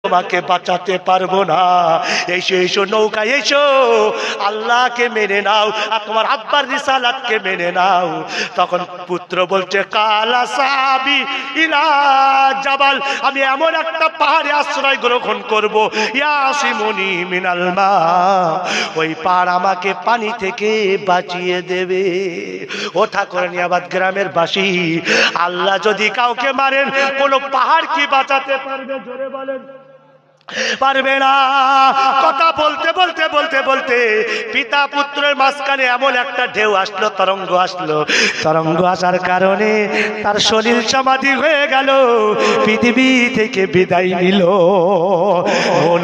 তোমাকে বাঁচাতে পারবো না। এসো এসো নৌকায় এসো, আল্লাহকে মেনে নাও আর তোমার আব্বার রিসালাতকে মেনে নাও। তখন পুত্র বলছে কালা সাবি ইলা জাবাল, আমি এমন একটা পাহাড়ে আশ্রয় গ্রহণ করব ইয়াসিমুনি মিনাল মা, ওই পাহাড় আমাকে পানি থেকে বাঁচিয়ে দেবে। ও ঠাকুরানিয়াবাদ গ্রামের বাসী, আল্লাহ যদি কাউকে মারেন কোন পাহাড় কি বাঁচাতে পারবে? জোরে বলেন, পারবে না। কথা বলতে বলতে বলতে বলতে পিতা পুত্রের মাঝখানে এমন একটা ঢেউ আসলো, তরঙ্গ আসলো। তরঙ্গ আসার কারণে তার শরীর সমাধি হয়ে গেল, পৃথিবী থেকে বিদায় নিল।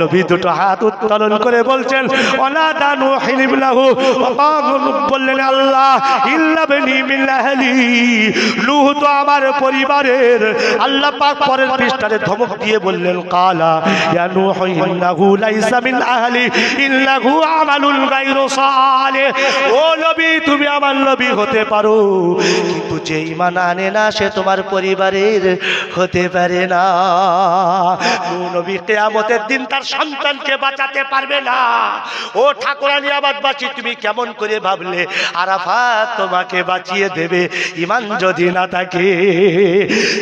নবী দুটো হাত উত্তোলন করে বলছেন ওয়ানাদা নূহুন ইবনাহু, বললেন আল্লাহ ইল্লাবনি মিন আহলি, নূহ তো আমার পরিবারের। আল্লাহ পাক পরের পৃষ্ঠাতে ধমক দিয়ে বললেন কালা ইয়া নূহ ইন্নাহু লাইসা মিন আহলি ইন্নাহু আমালুন গায়রু সালিহ। ও নবী, তুমি আমার নবী হতে পারো, কিন্তু যে ঈমান আনে না সে তোমার পরিবারের হতে পারে না। নূহ নবী কিয়ামতের দিন তার সন্তানকে বাঁচাতে পারবে না। ও ঠাকুরানিয়াবাদবাসী, তুমি কেমন করে ভাবলে আরাফাত তোমাকে বাঁচিয়ে দেবে ঈমান যদি না থাকে?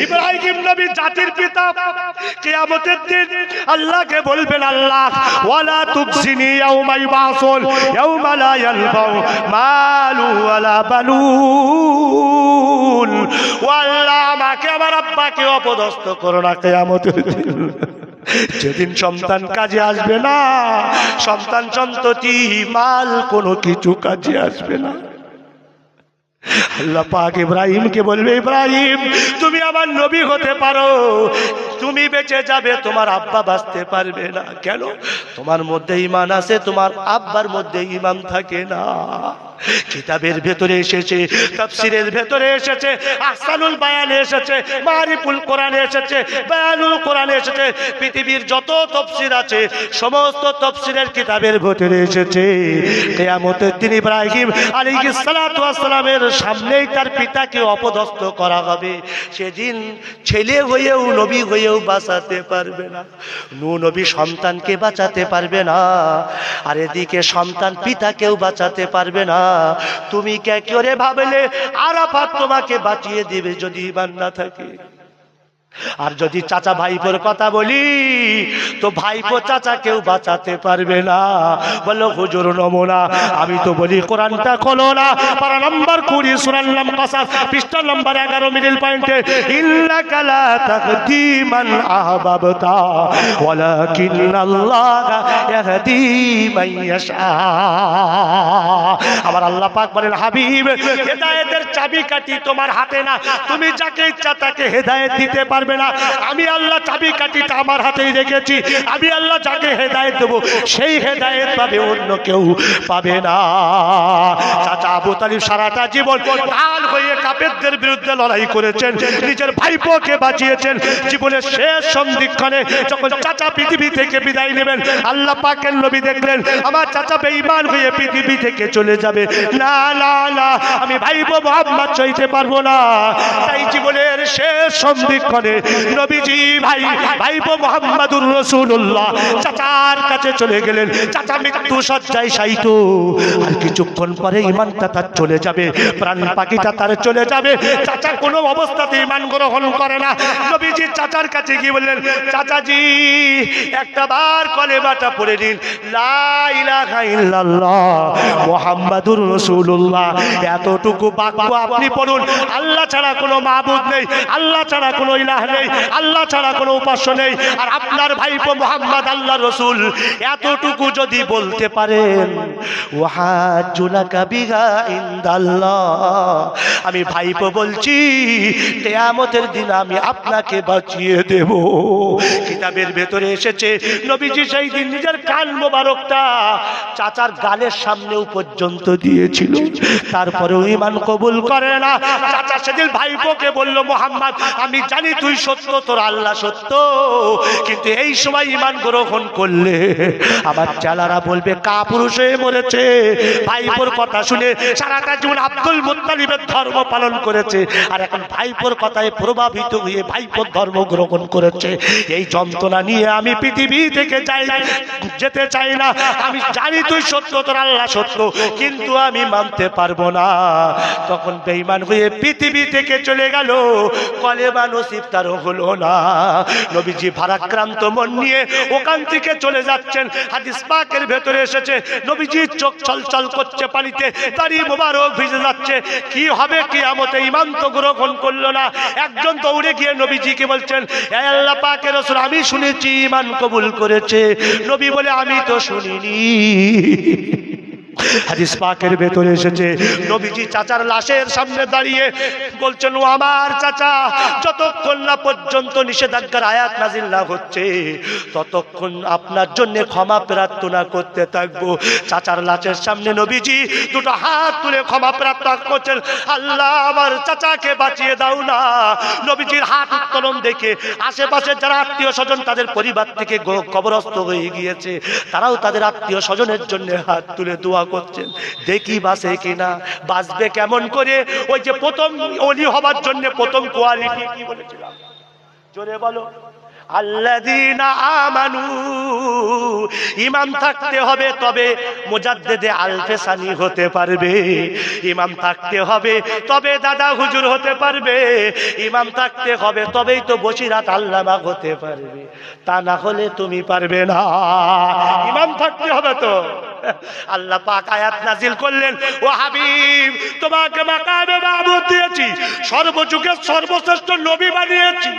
ইব্রাহিম নবী জাতির পিতা, কিয়ামতের দিন আল্লাহকে বলবেন আল্লাহ ওয়ালা তুবসিনি ইয়াউমা ইবাসুন ইয়াউমা লা ইয়ানফাউ মালু ওয়ালা বানুন। ও আল্লাহ, আমাকে আমার আব্বাকে অপদস্থ করো না কিয়ামতের দিন, যেদিন সন্তান কাজে আসবে না, সন্তান সন্ততি মাল কোনো কিছু কাজে আসবে না। আল্লাহ পাক ইব্রাহিমকে বলবে ইব্রাহিম, তুমি আমার নবী হতে পারো, তুমি বেঁচে যাবে, তোমার আব্বা বাঁচতে পারবে না। কেন? তোমার মধ্যে ঈমান আছে, তোমার আব্বার মধ্যে ঈমান থাকে না। কিতাবের ভেতরে এসেছে, তাফসীরের ভেতরে এসেছে, আহসানুল বায়ানে এসেছে, মারিফুল কোরআনে এসেছে, বায়ানুল কোরআনে এসেছে, পৃথিবীর যত তাফসীর আছে সমস্ত তাফসীরের কিতাবের ভেতরে এসেছে কিয়ামতের দিন ইব্রাহিম আলাইহিস সালাতু ওয়াস সালামের সামনেই তার পিতাকে অপদস্থ করা হবে। সেদিন ছেলে হয়েও নবী হয়েও বাঁচাতে পারবে না। নূহ নবী সন্তানকে বাঁচাতে পারবে না, আর এদিকে সন্তান পিতাকেও বাঁচাতে পারবে না। তুমি কে করে ভাবলে আরাফাত তোমাকে বাঁচিয়ে দিবে যদি ঈমান না থাকে? আর যদি চাচা ভাইপোর কথা বলি, তো ভাইপো চাচা কেউ বাঁচাতে পারবে না। বলো হুজুর নমুনা, আমি তো বলি কোরআনটা খোলো না, পারা নম্বর 20 সূরা আল কাসাস পৃষ্ঠা নম্বর 11 মিডল পয়েন্টে ইন্নাকা লা তাহদি মান আহবাবতা ওয়ালাকিন্নাল্লাহ ইয়াহদি মান ইয়াশা। আমার আল্লাহ পাক বলেন হাবিব, হেদায়েতের চাবিকাঠি তোমার হাতে না, তুমি যাকে ইচ্ছা তাকে হেদায়েত দিতে পারবে না। আমি আল্লাহ চাবিকাঠিটা আমার হাতেই রেখেছি, আমি আল্লাহ যাকে হেদায়েত দেব সেই হেদায়েত পাবে, অন্য কেউ পাবে না। চাচা আবু তালিব সারাটা জীবন ঢাল হয়ে কাফেরদের বিরুদ্ধে লড়াই করেছেন, নিজের ভাইপোকে বাঁচিয়েছেন। জীবনের শেষ সন্ধিক্ষণে যখন চাচা পৃথিবী থেকে বিদায় নেবেন, আল্লাহ পাকের নবী দেখলেন আমার চাচা বেঈমান হয়ে পৃথিবী থেকে চলে যাবে, না না না, আমি ভাইপো মুহাম্মদ সইতে পারবো না। তাই জীবনের শেষ সন্ধিক্ষণে নবীজি ভাইপো মুহাম্মাদুর রাসূলুল্লাহ চাচার কাছে চলে গেলেন। চাচা মৃত্যু শয্যায় শায়িত, আর কিছুক্ষণ পরে ঈমানটা তার চলে যাবে, প্রাণ পাখিটা তার চলে যাবে। চাচা কোনো অবস্থাতে ঈমান গ্রহণ করে না। নবীজি চাচার কাছে গিয়ে বললেন চাচাজি একটা বার কলেমাটা পড়ে নিন, লা ইলাহা ইল্লাল্লাহ মুহাম্মাদুর রাসূলুল্লাহ। এতটুকু বাক্য আপনি পড়ুন, আল্লাহ ছাড়া কোনো মাবুদ নেই, আল্লাহ ছাড়া কোনো ইলাহ নেই, আল্লাহ ছাড়া কোনো উপাস্য নেই, আর আপনার ভাইপো মুহাম্মদ আল্লাহর রাসূল। এতটুকু যদি বলতে পারেন, ওয়াহাজুলাকা বিহা ইনদাল্লাহ, আমি ভাইপো বলছি কিয়ামতের দিন আমি আপনাকে বাঁচিয়ে দেব। কিতাবের ভেতরে এসেছে নবীজি সেই দিন নিজের কান মোবারকটা চাচার গালের সামনেও পর্যন্ত দিয়েছিল, তারপরেও ঈমান কবুল করে না। চাচা সেদিন ভাইপোকে বলল মুহাম্মদ, আমি জানি তুই সত্য, তোর আল্লাহ সত্য, কিন্তু এই সময় সবাই ঈমান গ্রহণ করলে আমার চেলারা বলবে কাপুরুষ হয়ে মরেছে। ভাইপোর কথা শুনে সারাটা জীবন আব্দুল মুত্তালিবের ধর্ম পালন করেছে, আর এখন ভাইপোর কথায় প্রভাবিত হয়ে ভাইপোর ধর্ম গ্রহণ করেছে। এই যন্ত্রণা নিয়ে আমি পৃথিবী থেকে যেতে চাই না। আমি জানি তুই সত্য, তোর আল্লাহ সত্য, কিন্তু আমি মানতে পারবো না। তখন বেঈমান হয়ে পৃথিবী থেকে চলে গেল, কলেমা নসিব তার হলো না। নবীজি ভারাক্রান্ত মন নিয়ে ওখান থেকে চলে যাচ্ছেন। হাদিস পাকের ভেতরে এসেছে নবীজি চোখ ছলছল করছে পানিতে, দাড়ি মোবারক ভিজে যাচ্ছে। কি হবে কিয়ামতে? ঈমান তো গ্রহণ করলো না। একজন দৌড়ে গিয়ে নবীজিকে বলছেন, হে আল্লাহ পাকের রাসূল, আমি শুনেছি ঈমান কবুল করেছে। নবী বলে, আমি তো শুনিনি। হাদিস পাকের ভেতরে এসেছে নবীজি চাচার লাশের সামনে দাঁড়িয়ে বলছেন, ও আমার চাচা, যতক্ষণ না পর্যন্ত নিষেধাজ্ঞার আয়াত নাজিল না হচ্ছে ততক্ষণ আপনার জন্য ক্ষমা প্রার্থনা করতে থাকবো। চাচার লাশের সামনে নবীজি দুটো হাত তুলে ক্ষমা প্রার্থনা করছেন, আল্লাহ আমার চাচাকে বাঁচিয়ে দাও না। নবীজির হাত উত্তোলন দেখে আশেপাশের যারা আত্মীয় স্বজন তাদের পরিবার থেকে কবরস্থ হয়ে গিয়েছে, তারাও তাদের আত্মীয় স্বজনের জন্য হাত তুলে দোয়া করছেন, দেখি বাঁচে কিনা। বাঁচবে কেমন করে? ওই যে প্রথম ওলি হবার জন্য প্রথম কোয়ালিটি কি বলেছিলাম, জোরে বলো, আল্লাযীনা আমানু। ঈমান থাকতে হবে তবে মুজাদ্দিদে আলফে সানি হতে পারবে। ঈমান থাকতে হবে তবে দাদা হুজুর হতে পারবে। ঈমান থাকতে হবে তবেই তো বসিরাত আল্লামা হতে পারবে, তা না হলে তুমি পারবে না। ঈমান থাকতে হবে তো। আল্লাহ পাক আয়াত নাজিল করলেন, ও হাবিব, তোমাকে মাকামে মাহমুদ দিয়েছি, সর্বযুগের সর্বশ্রেষ্ঠ নবী বানিয়েছি।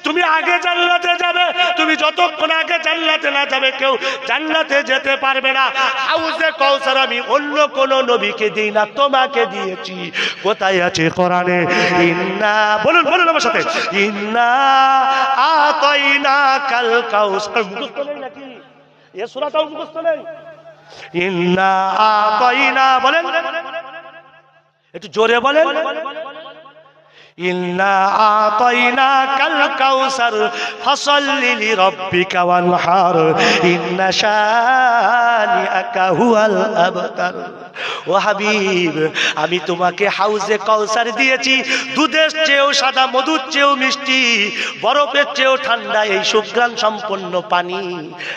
তুমি আগে জান্নাতে যাবে। তুমি যতক্ষণ আগে জান্নাতে না যাবে কেউ জান্নাতে যেতে পারবে না। হাউজে কাউসার আমি অন্য কোন নবীকে দিই না, তোমাকে দিয়েছি। কোথায় আছে কোরআনে? ইন্না, বলুন বলুন আমার সাথে, ইন্না আতাইনা কাল কাউসার। মুখস্থ নেই নাকি? এ সূরাটাও মুখস্থ নেই? ইন্না আতাইনা, বলেন একটু জোরে বলেন, ইন্না আতাইনা কাল কাউসার ফাসাল্লি লিরাব্বিকা ওয়ানহার ইন্না শানিআকা হুয়াল আবতার। ও হাবিব, আমি তোমাকে হাউজে কাউসার দিয়েছি, দুধের চেয়েও সাদা, মধুর চেয়েও মিষ্টি, বরফের চেয়েও ঠান্ডা এই সুঘ্রাণ সম্পন্ন পানি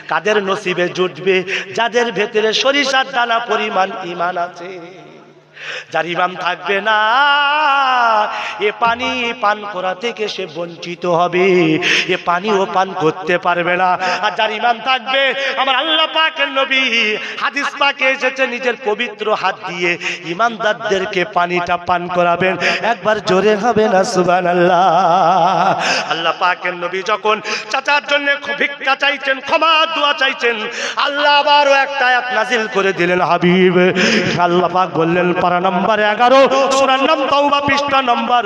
কাদের নসিবে জুটবে? যাদের ভেতরে সরিষার দানা পরিমাণ ঈমান আছে। যার ঈমান থাকবে না, এ পানি পান করা থেকে সে বঞ্চিত হবে, এ পানিও পান করতে পারবে না। আর যার ঈমান থাকবে, আমার আল্লাহ পাকের নবী হাদিস পাকে এসেছে, নিজের পবিত্র হাত দিয়ে ঈমানদারদেরকে পানিটা পান করাবেন। একবার জোরে হবে না সুবহানাল্লাহ। আল্লাহ পাকের নবী যখন চাচার জন্য ভিক্ষা চাইছেন, ক্ষমা দোয়া চাইছেন, আল্লাহ আবারও একটা আয়াত নাজিল করে দিলেন। হাবিব, আল্লাহ পাক বললেন, পারা নম্বর 11, সূরার নাম তাওবা, পৃষ্ঠা নম্বর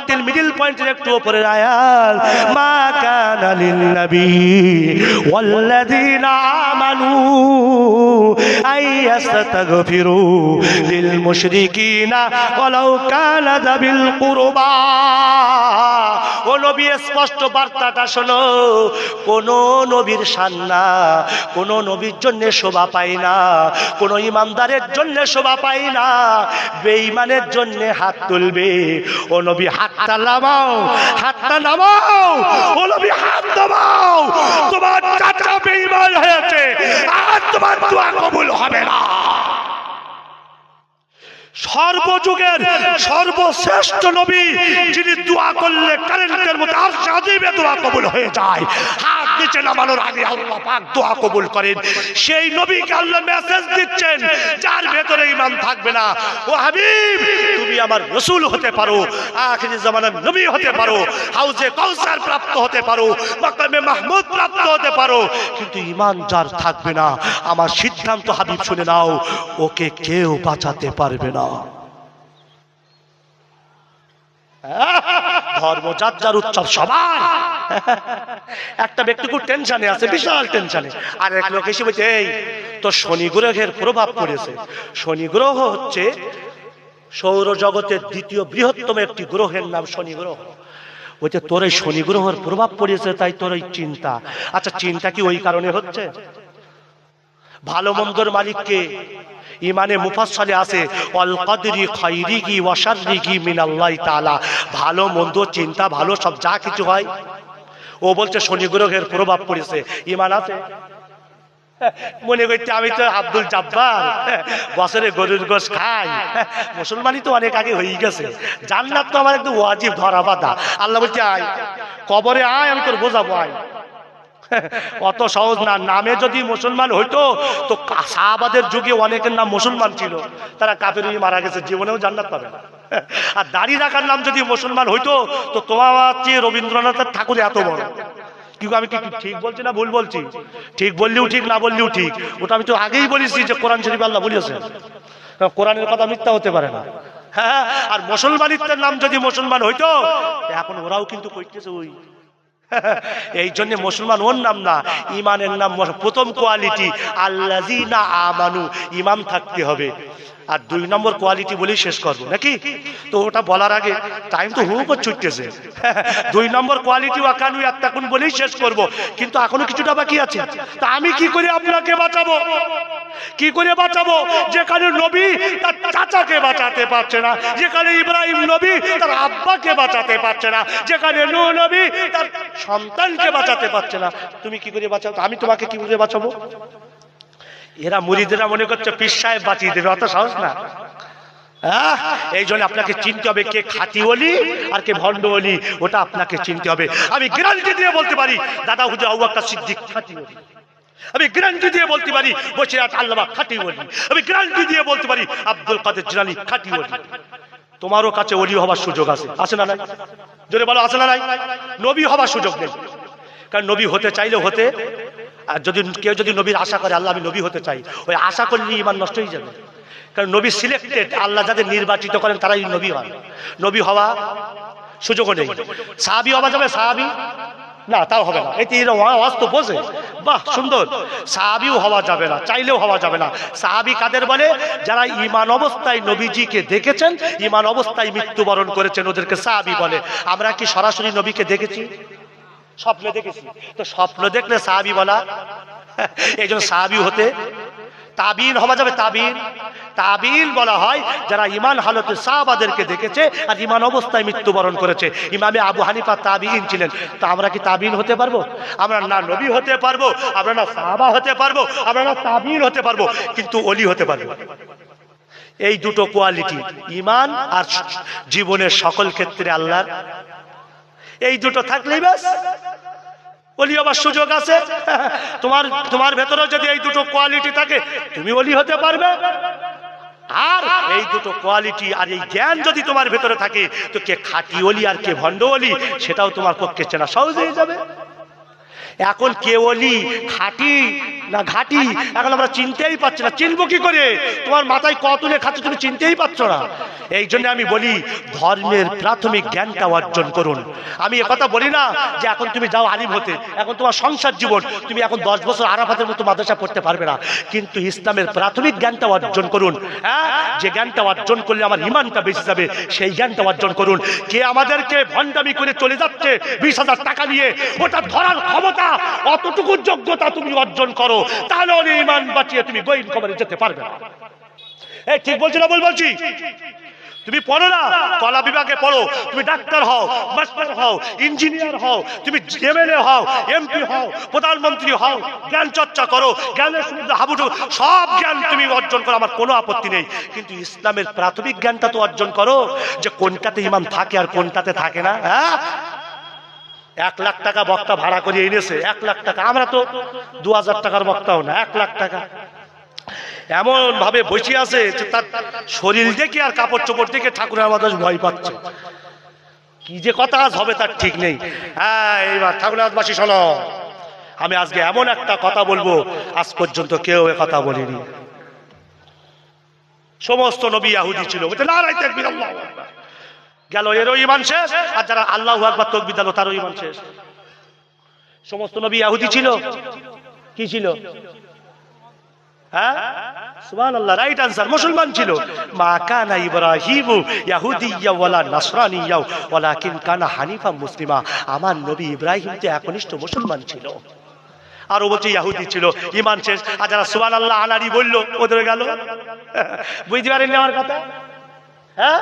3, মিডল পয়েন্টের একটু উপরের আয়াত, মা কানা লিন নবী ওয়াল্লাযীনা আমানু আইয়াস্তাগফিরু লিল মুশরিকিনা ওয়ালাউ কানা যাবিল কুরবা। ও নবী, স্পষ্ট বার্তাটা শোনো, কোন নবীর শান না, কোন নবীর জন্য শোভা পায় না, কোন ইমানদারের জন্য শোভা পায় না, বেঈমানের জন্য হাত তুলবে। ও নবী, হাতটা নামাও, হাতটা নামাও, ও নবী হাত নামাও। তোমার চাচা বেঈমান হয়েছে, আর তোমার দোয়া কবুল হবে না। সর্বযুগের সর্বশ্রেষ্ঠ নবী, যিনি দোয়া করলে কারেন্টের মতো আরশে আজিমে দোয়া কবুল হয়ে যায়, হাত নিচে নামানোর আগে আল্লাহ পাক দোয়া কবুল করেন। সেই নবীকে আল্লাহ মেসেজ দিচ্ছেন, যার ভেতরে ঈমান থাকবে না, ও হাবিব, তুমি আমার রাসূল হতে পারো, আখিরি জামানার নবী হতে পারো, হাউজে কাউসার প্রাপ্ত হতে পারো, মাকামে মাহমুদ প্রাপ্ত হতে পারো, কিন্তু ঈমান যার থাকবে না, আমার সিদ্ধান্ত হাবিব শুনে নাও, ওকে কেউ বাঁচাতে পারবে না। ধর্ম যার যার উৎসব সবার। একটা ব্যক্তি খুব টেনশনে আছে, বিশাল টেনশনে, আর এক লোক এসে বলছে, এই তো শনি গ্রহের প্রভাব পড়েছে। শনি গ্রহ হচ্ছে সৌরজগতের দ্বিতীয় বৃহত্তম একটি গ্রহের নাম শনি গ্রহ। বলছে তোর এই শনি গ্রহের প্রভাব পড়েছে তাই তোর এই চিন্তা। আচ্ছা চিন্তা কি ওই কারণে হচ্ছে? ভালো মন্দর মালিককে ইমানে মুফাসসালে আছে ওয়াল কদরি খাইরিহি ওয়া শাররিহি মিনাল্লাহি তাআলা। ভালো মন্দ চিন্তা ভালো সব যা কিছু হয়, ও বলছে শনি গ্রহের প্রভাব পড়েছে, ইমান আছে? মনে করতে আমি তো আব্দুল জব্বার, বছরে গরুর গোশ খাই, মুসলমানই তো অনেক আগে হয়ে গেছে, জান্নাত তো আমার একদম ওয়াজিব ধরা বাঁধা। আল্লাহ বলছে আয় কবরে আয়, আমি তোর বোঝাবো আয়। অত সহজ না। নামে যদি মুসলমান হইতো তো সাহাবাদের যুগে অনেকের নাম মুসলমান ছিল, তারা কাফের হয়ে মারা গেছে, জীবনেও জান্নাত পাবে না। আর দাড়ি রাখার নাম যদি মুসলমান হইতো তো তোমার চেয়ে রবীন্দ্রনাথের ঠাকুর এত বড়। কিন্তু আমি কি ঠিক বলছি না ভুল বলছি? ঠিক বললেও ঠিক, না বললেও ঠিক। ওটা আমি তো আগেই বলেছি যে কোরআন শরীফ আল্লাহ বলেছেন, কোরআনের কথা মিথ্যা হতে পারে না। হ্যাঁ, আর মুসলমানিত্বের নাম যদি মুসলমান হইতো এখন ওরাও কিন্তু কইতেছে ওই। এই জন্য মুসলমান ওর নাম না, ইমানের নাম। প্রথম কোয়ালিটি আল্লাযীনা আমানু, ইমান থাকতে হবে। আর 2 নম্বর কোয়ালিটি বলেই শেষ করবো নাকি? তো ওটা বলার আগে টাইম তো হুক ছুটতেছে। 2 নম্বর কোয়ালিটি ওয়াকানু ইয়াত্তাকুন বলেই শেষ করব, কিন্তু এখনো কিছুটা বাকি আছে। তা আমি কি করে আপনাকে বাঁচাবো? কি করে বাঁচাবো? যেখানে নবী তার চাচাকে বাঁচাতে পারছে না, যেখানে ইব্রাহিম নবী তার আব্বাকে বাঁচাতে পারছে না, যেখানে নূহ নবী তার সন্তানকে বাঁচাতে পারছে না, তুমি কি করে বাঁচাবো? আমি তোমাকে কি করে বাঁচাবো? এরা মুরিদেরা মনে করছে পীর সাহেব বাঁচিয়ে দেবে, অত সহজ না। এই জন্য আপনাকে চিনতে হবে কে খাঁটি ওলি আর কে ভণ্ড ওলি, ওটা আপনাকে চিনতে হবে। আমি গ্যারান্টি দিয়ে বলতে পারি দাদা হুজুর আবু বকর সিদ্দিক খাঁটি ওলি। আমি গ্যারান্টি দিয়ে বলতে পারি বসিরহাট আল্লামা খাঁটি ওলি। আমি গ্যারান্টি দিয়ে বলতে পারি আব্দুল কাদের জিলানী খাঁটি ওলি। তোমারও কাছে ওলি হবার সুযোগ আছে, আছে না নাই? জোরে বলো, আছে না নাই? নবী হবার সুযোগ নেই, কারণ নবী হতে চাইলে হতে, আর যদি কেউ যদি নবীর আশা করে আল্লাহ আমি নবী হতে চাই, ওই আশা করলে ইমান নষ্ট হয়ে যাবে। কারণ নবী সিলেক্টেড, আল্লাহ যাদের নির্বাচিত করেন তারাই নবী হন। নবী হওয়া সুযোগও নেই। সাহাবী হওয়া যাবে? সাহাবী না, তাও হবে না। এই ওয়াজ তো বোঝে, বাহ সুন্দর। সাহাবীও হওয়া যাবে না, চাইলেও হওয়া যাবে না। সাহাবী কাদের বলে? যারা ঈমান অবস্থায় নবীজিকে দেখেছেন, ঈমান অবস্থায় মৃত্যুবরণ করেছেন, ওদেরকে সাহাবী বলে। আমরা কি সরাসরি নবীকে দেখেছি? স্বপ্নে দেখেছি। তো স্বপ্ন দেখলে সাহাবী বলা, এই জন্য সাহাবী হতে তাবিন হওয়া যাবে। তাবিন, তাবিন বলা হয় যারা ঈমান হালতে সাহাবাদেরকে দেখেছে আর ঈমান অবস্থায় মৃত্যুবরণ করেছে। ইমামে আবু হানিফা তাবিন ছিলেন। তো আমরা কি তাবিন হতে পারবো? আমরা না নবী হতে পারবো, আমরা না সাহাবা হতে পারবো, আমরা না তাবিন হতে পারবো, কিন্তু ওলি হতে পারবো। এই দুটো কোয়ালিটি, ঈমান আর জীবনের সকল ক্ষেত্রে আল্লাহর, এই দুটো থাকলেই ব্যাস ওলি হবার সুযোগ আছে। তোমার ভেতরে যদি এই দুটো কোয়ালিটি থাকে তুমি ওলি হতে পারবে। আর এই দুটো কোয়ালিটি আর এই জ্ঞান যদি তোমার ভেতরে থাকে তো কে খাঁটি ওলি আর কে ভণ্ড ওলি সেটাও তোমার পক্ষে চেনা সহজ হয়ে যাবে। এখন কে ওলি, খাঁটি না ঘাটি, এখন আমরা চিনতেই পারছি না। চিনবো কি করে? তোমার মাথায় কত তুলে খাচ্ছে তুমি চিনতেই পারছো না। এই জন্য আমি বলি ধর্মের প্রাথমিক জ্ঞানটা অর্জন করুন। আমি একথা বলি না যে এখন তুমি যাও আলিম হতে, এখন তোমার সংসার জীবন, তুমি এখন 10 বছর আরাফাতের মতো মাদ্রাসা পড়তে পারবে না, কিন্তু ইসলামের প্রাথমিক জ্ঞানটা অর্জন করুন। হ্যাঁ, যে জ্ঞানটা অর্জন করলে আমার ঈমানটা বেশি যাবে সেই জ্ঞানটা অর্জন করুন। কে আমাদেরকে ভণ্ডামি করে চলে যাচ্ছে 20,000 টাকা নিয়ে, ওটা ধরার ক্ষমতা, অতটুকু যোগ্যতা তুমি অর্জন করো, তাহলে ওই ঈমান বাঁচিয়ে তুমি গয়ীন কবরে যেতে পারবে না। এই ঠিক বলছি না ভুল বলছি? তুমি পড়ো না, কলা বিভাগে পড়ো, তুমি ডাক্তার হও, মাস্টার হও, ইঞ্জিনিয়ার হও, তুমি এমএলএ হও, এমপি হও, প্রধানমন্ত্রী হও, জ্ঞান চর্চা করো, জ্ঞানের সমুদ্রে হাবুডুবু, সব জ্ঞান তুমি অর্জন করো, আমার কোনো আপত্তি নেই, কিন্তু ইসলামের প্রাথমিক জ্ঞানটা তো অর্জন করো যে কোনটাতে ঈমান থাকে আর কোনটাতে থাকে না। হ্যাঁ, 1 লাখ টাকা বক্তা ভাড়া করে এনেছে, 1 লাখ টাকা। আমরা তো 2000 টাকার বক্তাও না, 1 লাখ টাকা। এমন ভাবে বসে আছে যে তার শরীর দেখে আর কাপড় চোপড় দেখে ঠাকুরের আমাদের ভয় পাচ্ছে। কি যে কথা আজ হবে তার ঠিক নেই। হ্যাঁ, এইবার ঠাকুরবাসী শোনো, আমি আজকে এমন একটা কথা বলবো আজ পর্যন্ত কেউ এ কথা বলেনি। সমস্ত নবী ইহুদি ছিল, বলতে নারায়ে তাকবীর, আল্লাহু আকবার, গেল এরও ঈমান শেষ, আর যারা আল্লাহু আকবার তাকবীর দিল তারও ঈমান শেষ। সমস্ত নবী ইহুদি ছিল, কি ছিল? হ্যাঁ, সুবহানাল্লাহ, রাইট আনসার, মুসলমান ছিল। মা কানা ইব্রাহিমু ইয়াহুদিয়্যা ওয়ালা নাসরানিয়্যা ওয়ালাকিন কানা হানিফা মুসলিমা। আমার নবী ইব্রাহিম তো একনিষ্ঠ মুসলমান ছিল। আর ও বলছে ইহুদি ছিল, ঈমান শেষ। আর যারা সুবহানাল্লাহ আনারি বললো ওদের গেল। বুঝতে পারেননি আমার কথা? হ্যাঁ,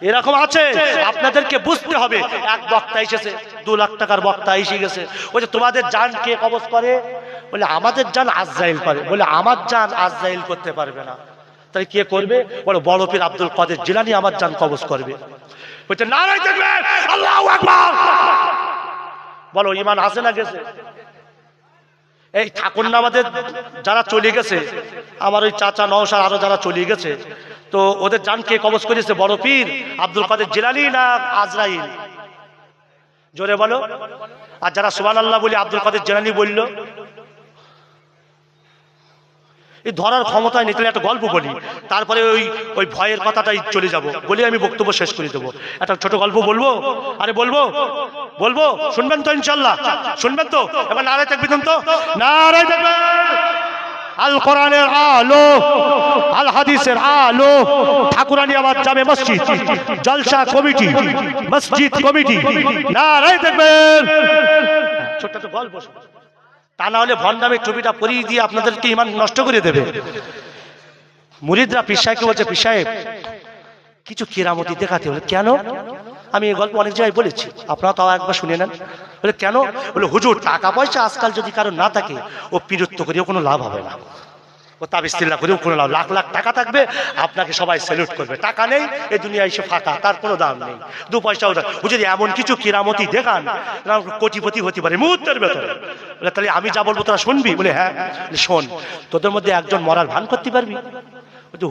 এরকম আছে, আপনাদেরকে বুঝতে হবে। এক বক্তা এসেছে, 2 লাখ টাকার বক্তা এসে গেছে। বলছে তোমাদের জান কে কবজ করে? বলে আমাদের জান আজরাইল করে। বলে আমার জান আজরাইল করতে পারবে না, তাই কে করবে? বলে বড় পীর আব্দুল কাদের জিলানী আমার জান কবজ করবে। বলছে নারায়ে তাকবীর, আল্লাহু আকবার। বলো ঈমান আছে না গেছে? এই ঠাকুরনামাদের যারা চলে গেছে, আমার ওই চাচা নওশাদ আরো যারা চলে গেছে, তো ওদের জান কে কবজ করেছে? বড় পীর আব্দুল কাদের জিলানী না আজরাইল? জোরে বলো। আর যারা সুবহানাল্লাহ বলে আব্দুল কাদের জিলানী বলল, এই ধরার ক্ষমতায় নিতে। একটা গল্প বলি, তারপরে ওই ভয়ের কথাটাই চলে যাব, বলে আমি বক্তব্য শেষ করে দেবো। একটা ছোট গল্প বলবো। আরে বলবো, শুনবেন তো ইনশাল্লাহ? শুনবেন তো? এবার নারায়ে তাকবীর দেন তো, নারায়ে তাকবীর। আল কোরআনের আলো, আল হাদিসের আলো, ঠাকুরানিয়াবাদ জামে মসজিদ জলসা কমিটি, মসজিদ কমিটি, নারায়ে তাকবীর। ছোট্ট তো গল্প, তা না হলে ভণ্ডামের টুপিটা পরিয়ে দিয়ে আপনাদেরকে ঈমান নষ্ট করে দেবে। মুরিদরা পীর সাহেবকে বলছে, পীর সাহেব কিছু কেরামতি দেখাতে হলে। কেন? আমি এই গল্প অনেক জায়গায় বলেছি, আপনারা তাও একবার শুনে নেন। বলে কেন? বলে হুজুর টাকা পয়সা আজকাল যদি কারো না থাকে, ও পীরত্ব করেও কোনো লাভ হবে না, ও তাবিস্তিল্লাহ করেও কোনো লাভ। লাখ লাখ টাকা থাকবে, আপনাকে সবাই স্যালুট করবে। টাকা নেই, এই দুনিয়া এসে ফাঁকা, তার কোনো দাম নেই। 2 পয়সাও হুজুর এমন কিছু কেরামতি দেখান, কোটিপতি হতে পারে মুহূর্তের ভেতরে। বলে তাহলে আমি যা বলবো তোরা শুনবি? বলে হ্যাঁ। শোন, তোদের মধ্যে একজন মরার ভান করতে পারবি?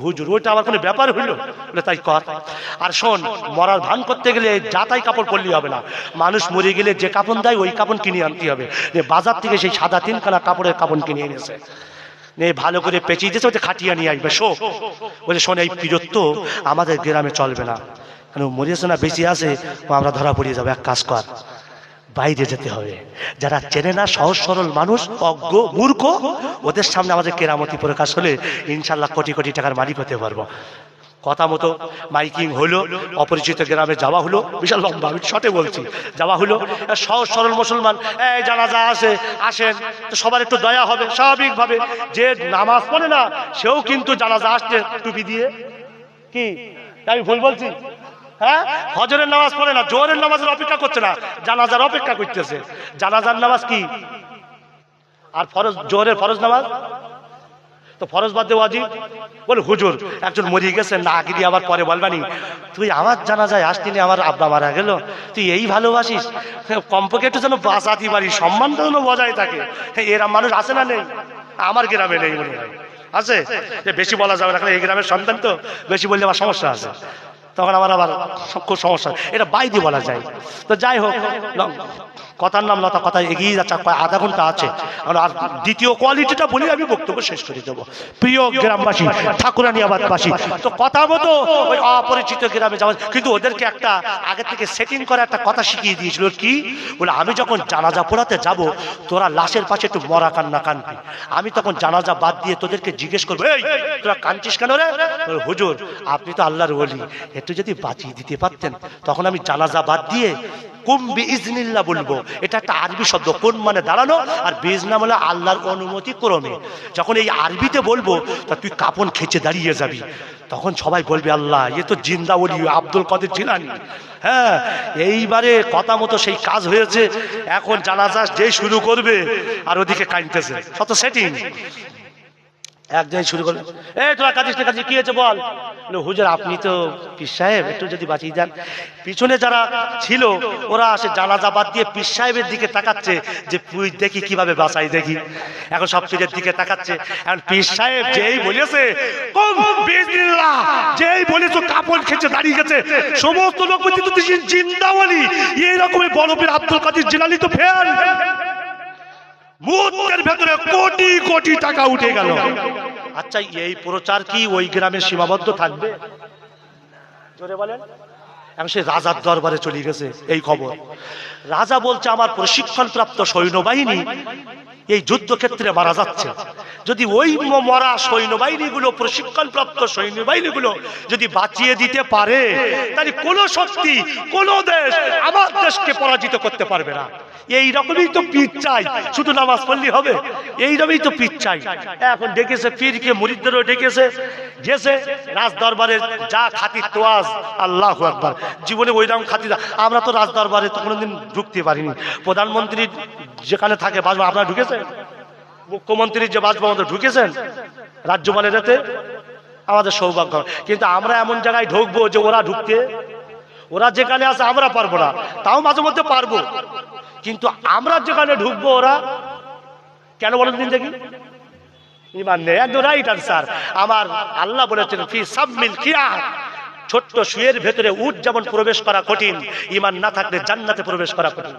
হুজুর ওইটা আবার কোনো ব্যাপার হইলো? বলে তাই কর। আর শোন, মরার ভান করতে গেলে যাতাই কাপড় পরলেই হবে না। মানুষ মরে গেলে যে কাপড় দেয় ওই কাপড় কিনে আনতে হবে। বাজার থেকে সেই সাদা 3খানা কাপড়ের কাপড় কিনে এনেছে, ভালো করে পেঁচিয়ে দিয়েছে, ওটা খাটিয়ে নিয়ে আসবে। বলে শোন, এই পীরত্ব আমাদের গ্রামে চলবে না, কারণ মরিয়েছে না বেঁচে আছে, আমরা ধরা পড়িয়ে যাবো। এক কাজ কর, বাইরে যেতে হবে। যারা চেনে না, সহজ সরল মানুষ, অজ্ঞ মূর্খ, ওদের সামনে আমাদের কেরামতি প্রকাশ হলে ইনশাল্লাহ কোটি কোটি টাকার মালিক হতে পারবো। কথা মতো মাইকিং হলো, অপরিচিত গ্রামে যাওয়া হলো, বিশাল লম্বা, আমি শর্টে বলছি, যাওয়া হলো। সহজ সরল মুসলমান, এই জানাজা আসেন, তো সবার একটু দয়া হবে স্বাভাবিকভাবে। যে নামাজ পড়ে না সেও কিন্তু জানাজা আসছে টুপি দিয়ে। কি আমি ভুল বলছি? হ্যাঁ, হজরের নামাজ পড়ে না, জোহরের নামাজের অপেক্ষা করছে না, জানাজার অপেক্ষা করতেছে। জানাজার নামাজ কি? আর ফরজ, জোহরের ফরজ নামাজ তো ফরজ বাদ দিয়ে ওয়াজিব। বলে হুজুর একজন মরিয়ে গেছে, না আগে দিয়ে আবার পরে বলবানি, তুই আমার জানাজায় আসতিনি, আমার আব্বা মারা গেল, তুই এই ভালোবাসিস, কমপক্ষে একটু যেন বাঁচাতে পারি, সম্মানটা যেন বজায় থাকে। এরা মানুষ আছে না নেই? আমার গ্রামে নেই মনে হয়, আছে। বেশি বলা যাবে না, এই গ্রামের সন্তান তো, বেশি বললে আমার সমস্যা আছে, তখন আমার আবার খুব সমস্যা। এটা বাইরে বলা যায়। তো যাই হোক, কথার নাম লতা, কথা এগিয়ে যাচ্ছে, আধা ঘন্টা আছে। আর দ্বিতীয় কোয়ালিটিটা বলি, আমি বক্তব্য শেষ করে দেবো। প্রিয় গ্রামবাসী, ঠাকুরানিয়াবাদবাসী, তো কথা মতো ওই অপরিচিত গ্রামে যাওয়া, কিন্তু ওদেরকে একটা আগে থেকে সেটিং করে একটা কথা শিখিয়ে দিয়েছিল। কি বলে, আমি যখন জানাজা পড়াতে যাব, তোরা লাশের পাশে একটু মরা কান্না কানবি। আমি তখন জানাজা বাদ দিয়ে তোদেরকে জিজ্ঞেস করবো, এই তোরা কাঁদছিস কেন রে? হুজুর আপনি তো আল্লাহর ওলি, একটু যদি বাঁচিয়ে দিতে পারতেন। তখন আমি জানাজা বাদ দিয়ে কুম বিইজনিল্লাহ বলবো। এটা একটা আরবি শব্দ, কোন মানে দাঁড়ানো, আর বিজনা মানে আল্লাহর অনুমতি ক্রমে। যখন এই আরবিতে বলবো, তা তুই কাপন খেচে দাঁড়িয়ে যাবি, তখন সবাই বলবে আল্লাহ, এ তো জিন্দা ওলি আব্দুল কাদের জিলানী। হ্যাঁ, এইবারে কথা মতো সেই কাজ হয়েছে। এখন জানাজা যেই শুরু করবে, আর ওদিকে কাঁদতেছে, কত সেটিং। একজন শুরু করলেন, এই তোরা কাঁদিস না, কাঁদিস, কি হয়েছে বল? হুজুর আপনি তো পীর সাহেব, একটু যদি বাঁচিয়ে যান। পিছনে যারা ছিল ওরা আসে জানাজা বাদ দিয়ে পীর সাহেবের দিকে তাকাচ্ছে, যে তুই দেখি কিভাবে বাঁচাই দেখি। এখন সব পীরের দিকে তাকাচ্ছে। এখন পীর সাহেব যেই বলেছে কুম বিইজনিল্লাহ, যেই বলেছে কাপড় খেচে দাঁড়িয়ে গেছে, সমস্ত লোক বলছে তুই জিন্দা ওলি। এইরকমই বড় পীর আব্দুল কাদের জিলানী তো ফেল, মুহূর্তের ভেতরে কোটি কোটি টাকা উঠে গেল। আচ্ছা, এই প্রচার কি ওই গ্রামে সীমাবদ্ধ থাকবে? জোরে বলেন। এখন সে রাজার দরবারে চলে গেছে এই খবর। রাজা বলছে, আমার প্রশিক্ষণপ্রাপ্ত সৈন্যবাহিনী এই যুদ্ধক্ষেত্রে মারা যাচ্ছে, যদি ওই মরা সৈন্যবাহিনীগুলো, প্রশিক্ষণপ্রাপ্ত সৈন্যবাহিনীগুলো যদি বাঁচিয়ে দিতে পারে, তাহলে কোন শক্তি, কোন দেশ আমার দেশকে পরাজিত করতে পারবে না। এইরকমই তো পীর চাই, শুধু নামাজ পড়লেই হবে? এইরকমই তো পীর চাই। এখন ডেকেছে পীরকে, মুরিদদেরও ডেকেছে, গেছে রাজ দরবারে, যা খাতির তোয়াজ, আল্লাহু আকবার। জীবনে ওইরকম খাতির আমরা তো রাজ দরবারে তো কোনোদিন ঢুকতে পারিনি। প্রধানমন্ত্রী যেখানে থাকে বাসভবন, আপনারা ঢুকেছেন? মুখ্যমন্ত্রীর যে বাসভবন ঢুকেছেন রাজ্যপালের এতে? আমাদের সৌভাগ্য। কিন্তু আমরা এমন জায়গায় ঢুকবো যে ওরা ঢুকতে, ওরা যেখানে আছে আমরা পারবো না, তাও মাঝে মধ্যে পারবো, কিন্তু আমরা যেখানে ঢুকবো ওরা কেন বলেন দিন দেখি? ইমান নেই। Right answer. আমার আল্লাহ বলেছেন ফি সাবমিল কিয়াম, ছোট্ট শুয়ের ভেতরে উট যেমন প্রবেশ করা কঠিন, ইমান না থাকলে জান্নাতে প্রবেশ করা কঠিন।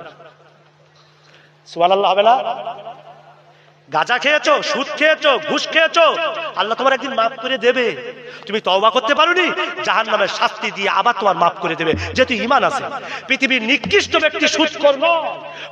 সুবহানাল্লাহ হবে না? গাঁজা খেয়েছো, সুদ খেয়েছো, ঘুষ খেয়েছো, আল্লাহ তোমার একদিন মাফ করে দেবে। তুমি তওবা করতে পারোনি, জাহান্নামের শাস্তি দিয়ে আবার তোমার মাফ করে দেবে, যেহেতু ঈমান আছে। পৃথিবীর নিকৃষ্ট ব্যক্তি সুদখোর নয়,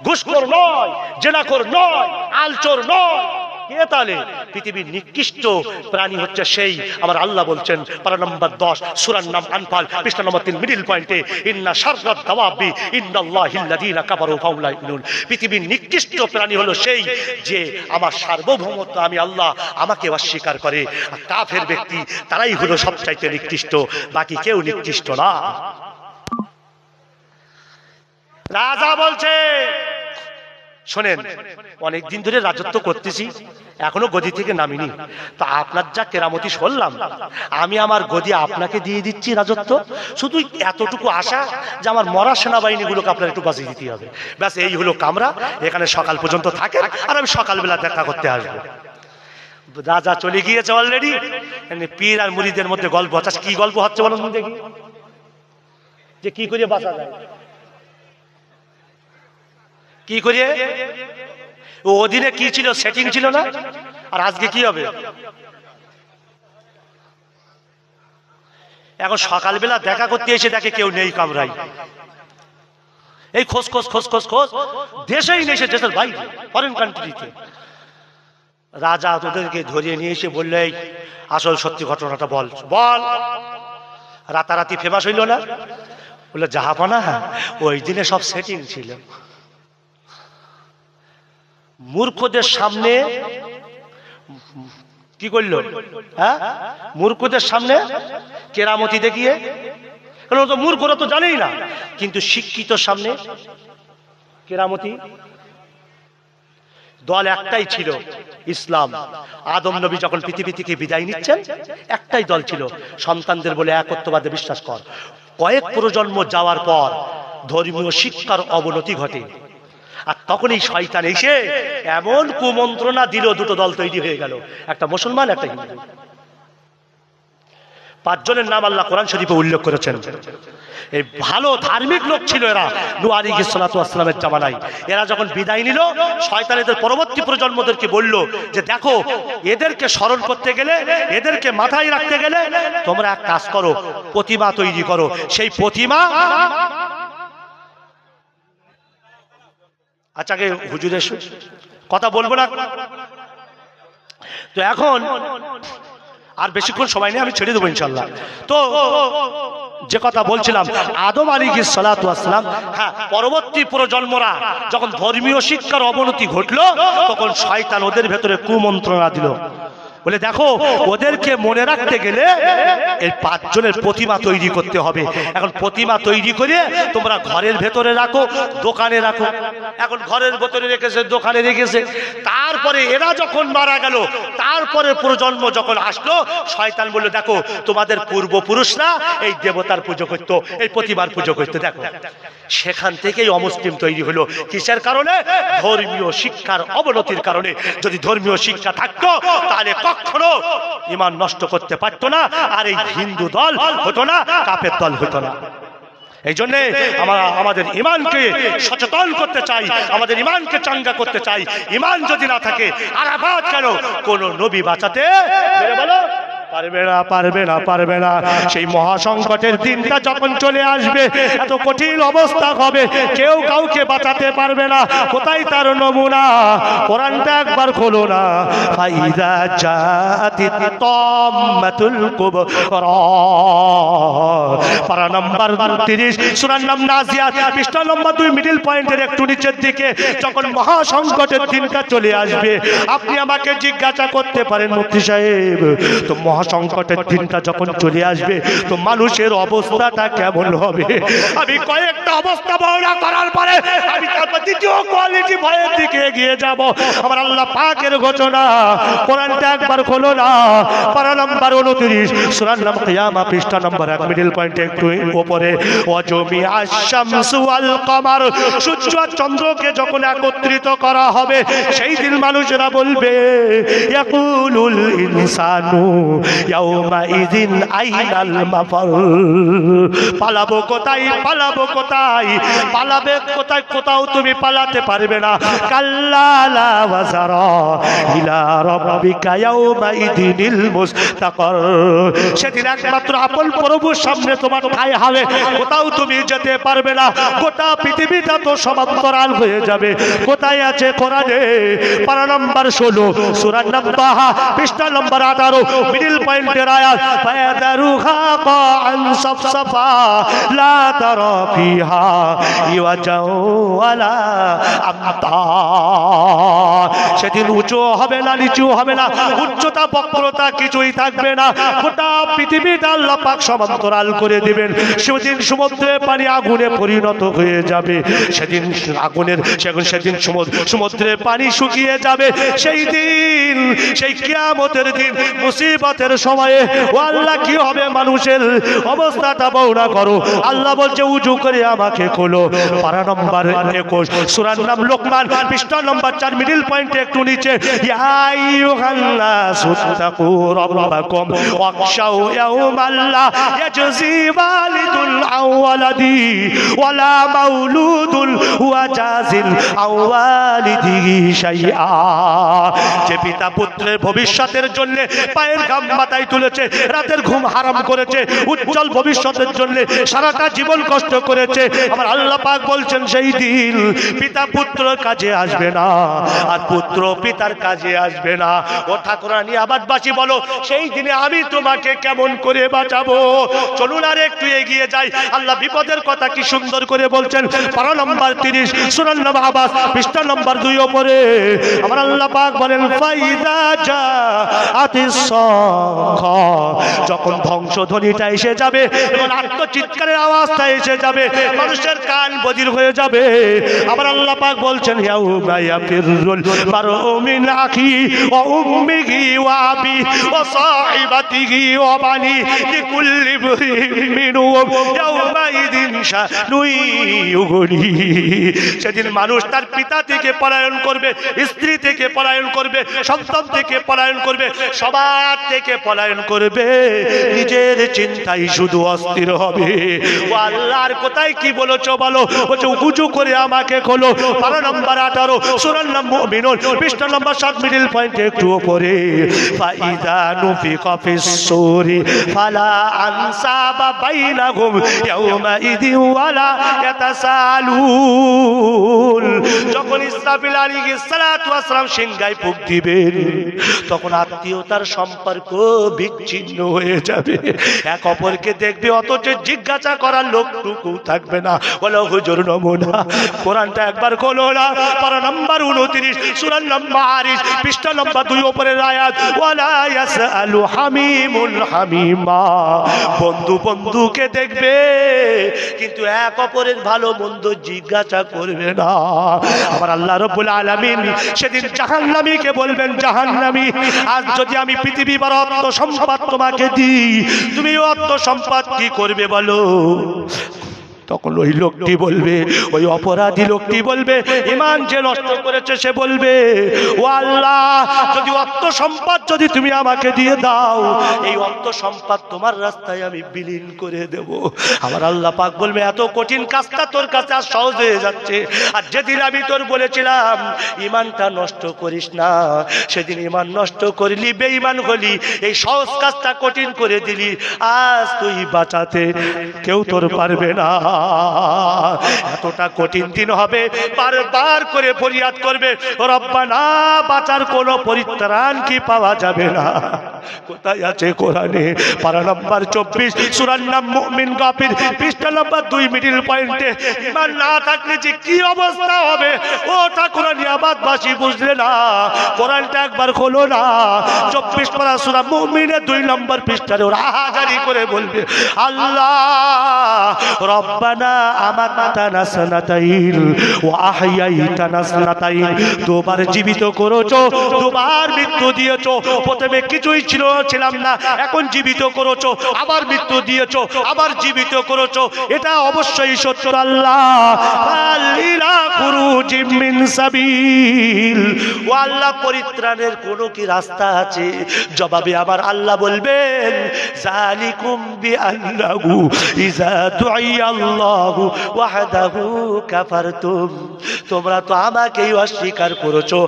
ঘুষখোর নয়, জেনাখোর নয়, আলচোর নয়। কে তাহলে? পৃথিবীর নিকৃষ্ট প্রাণী হচ্ছে সেই, আমার আল্লাহ বলছেন পারা নম্বর 10 সূরার নাম আনফাল পৃষ্ঠা নম্বর 3 মিডল পয়েন্টে, ইন্না শাররাদ দাওয়াবি ইন্নাল্লাহিল্লাযীনা কাফারু ফাহুম লা ইউমিনুন। পৃথিবীর নিকৃষ্ট প্রাণী হলো সেই যে আমার সার্বভৌমত্ব আমি আল্লাহ, আমাকে অস্বীকার করে। আর কাফের ব্যক্তি তারাই হলো সবচাইতে নিকৃষ্ট, বাকি কেউ নিকৃষ্ট না। রাজা বলছে শোনেন, অনেকদিন ধরে রাজত্ব করতেছি, এখনো গদি থেকে নামিনি, তো আপনার যা কেরামতি শুনলাম, আমি আমার গদি আপনাকে দিয়ে দিচ্ছি রাজত্ব। শুধু এতটুকু আশা যে আমার মরা সেনাবাহিনীগুলোকে আপনার একটু বাঁচিয়ে দিতে হবে, ব্যাস এই হলো কামরা। এখানে সকাল পর্যন্ত থাকেন, আর আমি সকালবেলা দেখা করতে আসবো। রাজা চলে গিয়েছে অলরেডি। পীর আর মুরিদের মধ্যে গল্প হচ্ছে। কি গল্প হচ্ছে বলুন দেখি? যে কি করে বাঁচা যায়, কি করিয়ে? ওদিনে কি ছিল, সেটিং ছিল না, আর আজকে কি হবে? এখন সকালবেলা দেখা করতে এসে দেখে কেউ নেই কামরাই, এই খোঁজ খোঁজ খোঁজ খোঁজ খোঁজ, দেশেই নেই, সে দেশের বাইরে, ফরেন কান্ট্রিতে। রাজা ওদেরকে ধরিয়ে নিয়ে এসে বললে, আসল সত্যি ঘটনাটা বল বল। রাতারাতি ফেমাস হইল না? বললো জাহাপনা, ওই দিনে সব সেটিং ছিল। মূর্খদের সামনে কি করলো? হ্যাঁ, মূর্খদের সামনে কেরামতি দেখিয়ে, কারণ তো মূর্খরা তো জানেই না, কিন্তু শিক্ষিত সামনে কেরামতি। দল একটাই ছিল, ইসলাম। আদম নবী যখন পৃথিবী থেকে বিদায় নিচ্ছেন, একটাই দল ছিল, সন্তানদের বলে একত্ববাদে বিশ্বাস কর। কয়েক প্রজন্ম যাওয়ার পর ধর্মীয় শিক্ষার অবনতি ঘটে, আর তখনই শয়তান এসে এমন কুমন্ত্রণা দিল, দুটো দল তৈরি হয়ে গেল, একটা মুসলমান, একটা হিন্দু। 5 জনের নাম আল্লাহ কোরআন শরীফে উল্লেখ করেছেন। এই ভালো ধার্মিক লোক ছিল এরা নূহ আলাইহিস সালাতু ওয়াস সালামের জামানায়। এরা যখন বিদায় নিল, শয়তান এদের পরবর্তী প্রজন্মদেরকে বলল যে দেখো, এদেরকে স্মরণ করতে গেলে, এদেরকে মাথায় রাখতে গেলে তোমরা এক কাজ করো, প্রতিমা তৈরি করো। সেই প্রতিমা, আচ্ছা আগে হুজুরের কথা বলবো না তো, এখন আর বেশিক্ষণ সময় নেই, আমি ছেড়ে দেবো ইনশাল্লাহ। তো যে কথা বলছিলাম, আদম আলাইহিস সালাতু ওয়াস সালাম, হ্যাঁ, পরবর্তী প্রজন্মরা যখন ধর্মীয় শিক্ষার অবনতি ঘটলো, তখন শয়তান ওদের ভেতরে কুমন্ত্রণা দিল, বলে দেখো, ওদেরকে মনে রাখতে গেলে এই 5 জনের প্রতিমা তৈরি করতে হবে। এখন প্রতিমা তৈরি করে তোমরা ঘরের ভেতরে রাখো, দোকানে রাখো। এখন ঘরের ভেতরে রেখেছে, দোকানে রেখেছে। তারপরে এরা যখন মারা গেল, তারপরে প্রজন্ম যখন আসলো, শয়তান বলল দেখো, তোমাদের পূর্বপুরুষরা এই দেবতার পুজো করতো, এই প্রতিমার পুজো করতো। দেখো, সেখান থেকেই অমুসলিম তৈরি হলো। কিসের কারণে? ধর্মীয় শিক্ষার অবনতির কারণে। যদি ধর্মীয় শিক্ষা থাকতো, তাহলে কখনো ঈমান নষ্ট করতে পারতো না, আর এই হিন্দু দল হতো না, কাফের দল হতো না। এই জন্য আমরা আমাদের ঈমানকে সচেতন করতে চাই, আমাদের ঈমানকে চাঙ্গা করতে চাই। ঈমান যদি না থাকে, আরাফাত কেন কোন নবী বাঁচাতে বলো পারবে না, পারবে না, পারবে না। সেই মহাসংকটের দিনটা যখন চলে আসবে, এত কঠিন অবস্থা হবে, কেউ কাউকে বাঁচাতে পারবে না। কোথায় তার নমুনা? কোরআনটা একবার খোলো না। ফাইদা জাতিত তাম্মাতুল কুবরা, পারা নাম্বার 30, সূরার নাম নাজিয়াত, পৃষ্ঠা নম্বর 2, মিডল পয়েন্টের একটু নিচের দিকে। যখন মহাসংকটের দিনটা চলে আসবে, আপনি আমাকে জিজ্ঞাসা করতে পারেন, মুফতি সাহেব, তো মহাসংকটের দিনটা যখন চলে আসবে তো মানুষের অবস্থাটা কেমন হবে? আমি কয়েকটা অবস্থা বর্ণনা করার পরে আমি তারপর দ্বিতীয় কোয়ালিটি ভয়ের দিকে এগিয়ে যাব। আমার আল্লাহ পাকের ঘোষণা, কোরআনটা একবার খোলো না। পারা নাম্বার 29, সূরার নাম কিয়ামা, পৃষ্ঠা নম্বর 1, মিডল পয়েন্টে একটু উপরে। ওয়াজমি আশ-শামসু ওয়াল কমার, সূর্য আর চন্দ্রকে যখন একত্রিত করা হবে, সেই দিন মানুষেরা বলবে, ইয়াকুলুল ইনসানু ইয়াউমা ইযিন আইনাল মাফার, পালাবো কোথায়, পালাবো কোথায়, পালাবে কোথায়? কোথাও তুমি পালাতে পারবে না। কাল্লা লা ওয়াজারা ইলা রাব্বিকা ইয়াউমা ইযিনিল মুস্তাকার, সেদিন একমাত্র আপন প্রভুর সামনে তোমার ঠাঁই হবে, কোথাও তুমি যেতে পারবে না। গোটা পৃথিবীটা তো সমান্তরাল হয়ে যাবে। কোথায় আছে কোরআনে? পারা নাম্বার 16, সূরার নাম তাহা, পৃষ্ঠা নম্বর 18, মিডল পয়েন্টের আয়াত। ফায়াদারুহা কাআন সাফসাফা লা তারা ফিহা ইওয়াজাও ওয়ালা আমতা, সেদিন উঁচু হবে না, নিচু হবে না, উচ্চতা বক্রতা কিছুই থাকবে না। গোটা পৃথিবীটা আল্লাহ পাক সমান্তরাল করে দিবেন। সেদিন সমুদ্রের পানি আগুনে পরিণত হয়ে যাবে। সেদিন আগুনের, সেদিন সমুদ্রের পানি শুকিয়ে যাবে। সেই দিন, সেই কিয়ামতের দিন, মুসিবতের সময়ে ও আল্লাহ কি হবে মানুষের অবস্থাটা বর্ণনা করো। আল্লাহ বলছে, উজু করে আমাকে খোলো। পারা নম্বর 21, সূরার নাম লোকমান, পৃষ্ঠা নম্বর 4, মিডল পয়েন্টে একটু নিচে। ইয়া আইয়ুহান নাসু তাকু রাব্বাকুম ওয়াখশাউ ইয়াওমান লা ইয়াজজি ওয়ালিদুন আন ওয়ালাদি ওয়ালা মাউলুদুন হুয়া জাজিন আন ওয়ালিদিহি শাইআ, যে পিতা পুত্রের ভবিষ্যতের জন্য পায়ের ঘাম মাথায় তুলেছে, রাতের ঘুম হারাম করেছে, উজ্জ্বল ভবিষ্যতের জন্য সারাটা জীবন কষ্ট করেছে, আমার আল্লাহ পাক বলছেন সেই দিন পিতা পুত্র কাজে আসবে না, আর পুত্র পিতার কাজে আসবে না। ও ঠাকুরানী আবাদবাসী বলো, সেই দিনে আমি তোমাকে কেমন করে বাঁচাবো? চলুন আর একটু এগিয়ে যাই। আল্লাহ বিপদের কথা কি সুন্দর করে বলছেন। পারা নম্বর 30, সূরা নাম আবাস, পৃষ্ঠা নম্বর 2 উপরে আমার আল্লাহ পাক বলেন, ফাইদা জাআতিস সাখা, যখন ধ্বংসধ্বনিটা এসে যাবে, যখন আত্মচিৎকারের আওয়াজটা এসে যাবে, মানুষের কান বধির হয়ে যাবে। আমার আল্লাহ পাক বলছেন, ইয়াউমা ইয়াফিরুল মারউ মিন আখি ওয়া উম্মিহি ওয়া আবি ওয়া সাহিবাতিহি ওয়া বানি লিকুল্লি ইমরিইন মিনহুম ইয়াউমা ইযিন শানুন ইউগনি, সেদিন মানুষ তার পিতা থেকে পলায়ন করবে, স্ত্রী থেকে পলায়ন করবে, সন্তান থেকে পলায়ন করবে, সবার থেকে পলায়ন করবে, নিজের চিন্তায় শুধু অস্থির হবে। ও আল্লাহর কোথায় কি বলেছো বলো? বলছে, উজু করে আমাকে খোলো। পারা নম্বর 18, সূরার নাম মুমিনুন, পৃষ্ঠা নম্বর 7, মিডল পয়েন্টে একটু উপরে। ফাইদা নুফিকা ফিস সূরি ফালা আনসাবা বাইনাহুম ইয়াউমা ইযিন ওয়ালা ইয়াতাসালুন, যখন ইসরাফিল আলাইহিস সালাতু ওয়াস সালাম সিংহায় ফুঁক দিবেন, তখন আত্মীয়তার সম্পর্ক বিচ্ছিন্ন হয়ে যাবে। এক অপরকে দেখবে, অথচ জিজ্ঞাসা করার লোকটুকু থাকবে না। বলো হুজুর নমুনা, কোরআনটা একবার খোলো না। পারা নাম্বার 29, সূরার নাম মাআরিজ, পৃষ্ঠা নম্বর 2 উপরের আয়াত। ওয়ালা ইয়াসআলু হামিমুন হামিমা, বন্ধু বন্ধুকে দেখবে কিন্তু এক অপরের ভালো মন্দ জিজ্ঞাসা করবে না। আমার আল্লাহ রাব্বুল আলামিন সেদিন জাহান্নামীকে বলবেন, জাহান্নামী, আজ যদি আমি পৃথিবী বড় অর্থ সম্পদ তোমাকে দিই, তুমি অর্থ সম্পদ কি করবে বলো? তখন ওই লোকটি বলবে, ওই অপরাধী লোকটি বলবে, ঈমান যে নষ্ট করেছে সে বলবে, ও আল্লাহ, যদি অর্থ সম্পদ যদি তুমি আমাকে দিয়ে দাও, এই অর্থ সম্পদ তোমার রাস্তায় আমি বিলীন করে দেব। আমার আল্লাহ পাক বলবে, এত কঠিন কাজটা তোর কাছে আর সহজ হয়ে যাচ্ছে। আর যেদিন আমি তোর বলেছিলাম ঈমানটা নষ্ট করিস না, সেদিন ঈমান নষ্ট করলি, বেঈমান হলি, এই সহজ কাজটা কঠিন করে দিলি। আজ তুই বাঁচাতে কেউ তোর পারবে না। এতটা কঠিন দিন হবে, বারবার করে ফরিয়াদ করবে, রব্বানা, বাঁচার কোনো পরিত্রাণ কি পাওয়া যাবে না? কোথায় আছে কোরআনে? পারা নাম্বার 24, সূরার নাম মুমিন গাফির, পৃষ্ঠা নাম্বার 2, মিডল পয়েন্টে। ঈমান না থাকলে যে কি অবস্থা হবে, ও ঠাকুরানী আবাদবাসী বুঝলে না? কোরআনটা একবার খোলো না, 24 পারা সূরা মুমিনের 2 নম্বর পৃষ্ঠায় ওরা হাজারি করে বলবে, আল্লাহ রব্বানা আমাতানা সানাতাইন ওয়া আহইয়াইতানা সানাতাইন, দুবার জীবিত করেছো, দুবার মৃত্যু দিয়েছো। প্রথমে কিছুই ছিলাম না, এখন জীবিত করেছো, আবার মৃত্যু দিয়েছো, আবার জীবিত করেছো। এটা অবশ্যই সত্য আল্লাহ। আল্লিলা খুরুজিম মিন সাবিল, ও আল্লাহ, পরিত্রাণের কোনো কি রাস্তা আছে? জবাবে আমার আল্লাহ বলবেন, যালিকুম বিআন্নাহু ইযা দুইয়া আল্লাহু ওয়াহদাহু কাফারতুম, তোমরা তো আমাকেই অস্বীকার করেছো,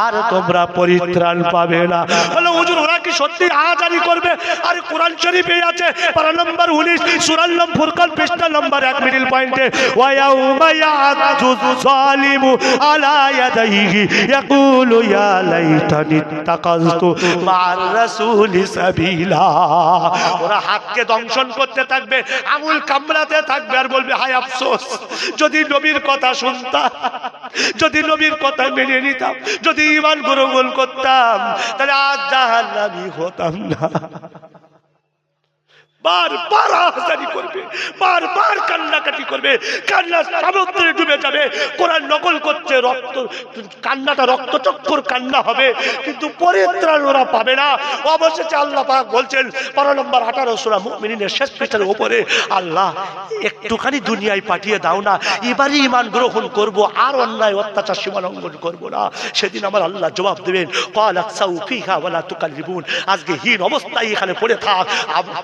আর তোমরা পরিত্রাণ পাবে না। বলে হুজুর, ওরা কি সত্যি আজারি করবে? আর কোরআন শরীফে আছে পারা নম্বর 19, সূরা ফুরকান, পৃষ্ঠা নম্বর 1, মিডল পয়েন্টে, ওয়া ইয়াউমা ইয়া'আদু যালিমু আলা ইয়াদাইহি ইয়াকুলু ইয়া লাইতানি ইত্তাকাযতু মা'আর রাসূলি সাবিলা। ওরা হাতকে দংশন করতে থাকবে, আঙুল কামড়াতে থাকবে, আর বলবে, হায় আফসোস, যদি নবীর কথা শুনতাম, যদি নবীর কথা মেনে নিতাম, যদি ঈমান গ্রহণ করতাম, তাহলে আজ জাহান্নামী হতাম না। বারবার আহাজারি করবে, বারবার কান্নাকাটি করবে, কান্না সমুদ্রে ডুবে যাবে। কোরআন নকল করছে, রক্ত কান্নাটা রক্তচক্ষুর কান্না হবে, কিন্তু পরিত্রাণ ওরা পাবে না। অবশেষে আল্লাহ পাক বলছেন পারা নম্বর 18 সূরা মুমিনের শেষ পৃষ্ঠার উপরে, আল্লাহ একটুখানি দুনিয়ায় পাঠিয়ে দাও না, এবারই ঈমান গ্রহণ করব, আর অন্যায় অত্যাচার সীমা লঙ্ঘন করব না। সেদিন আমার আল্লাহ জবাব দেবেন, ক্বালা সাউ ফিহা ওয়ালা তুকাল্লিবুন, আজকে হীন অবস্থায় এখানে পড়ে থাক,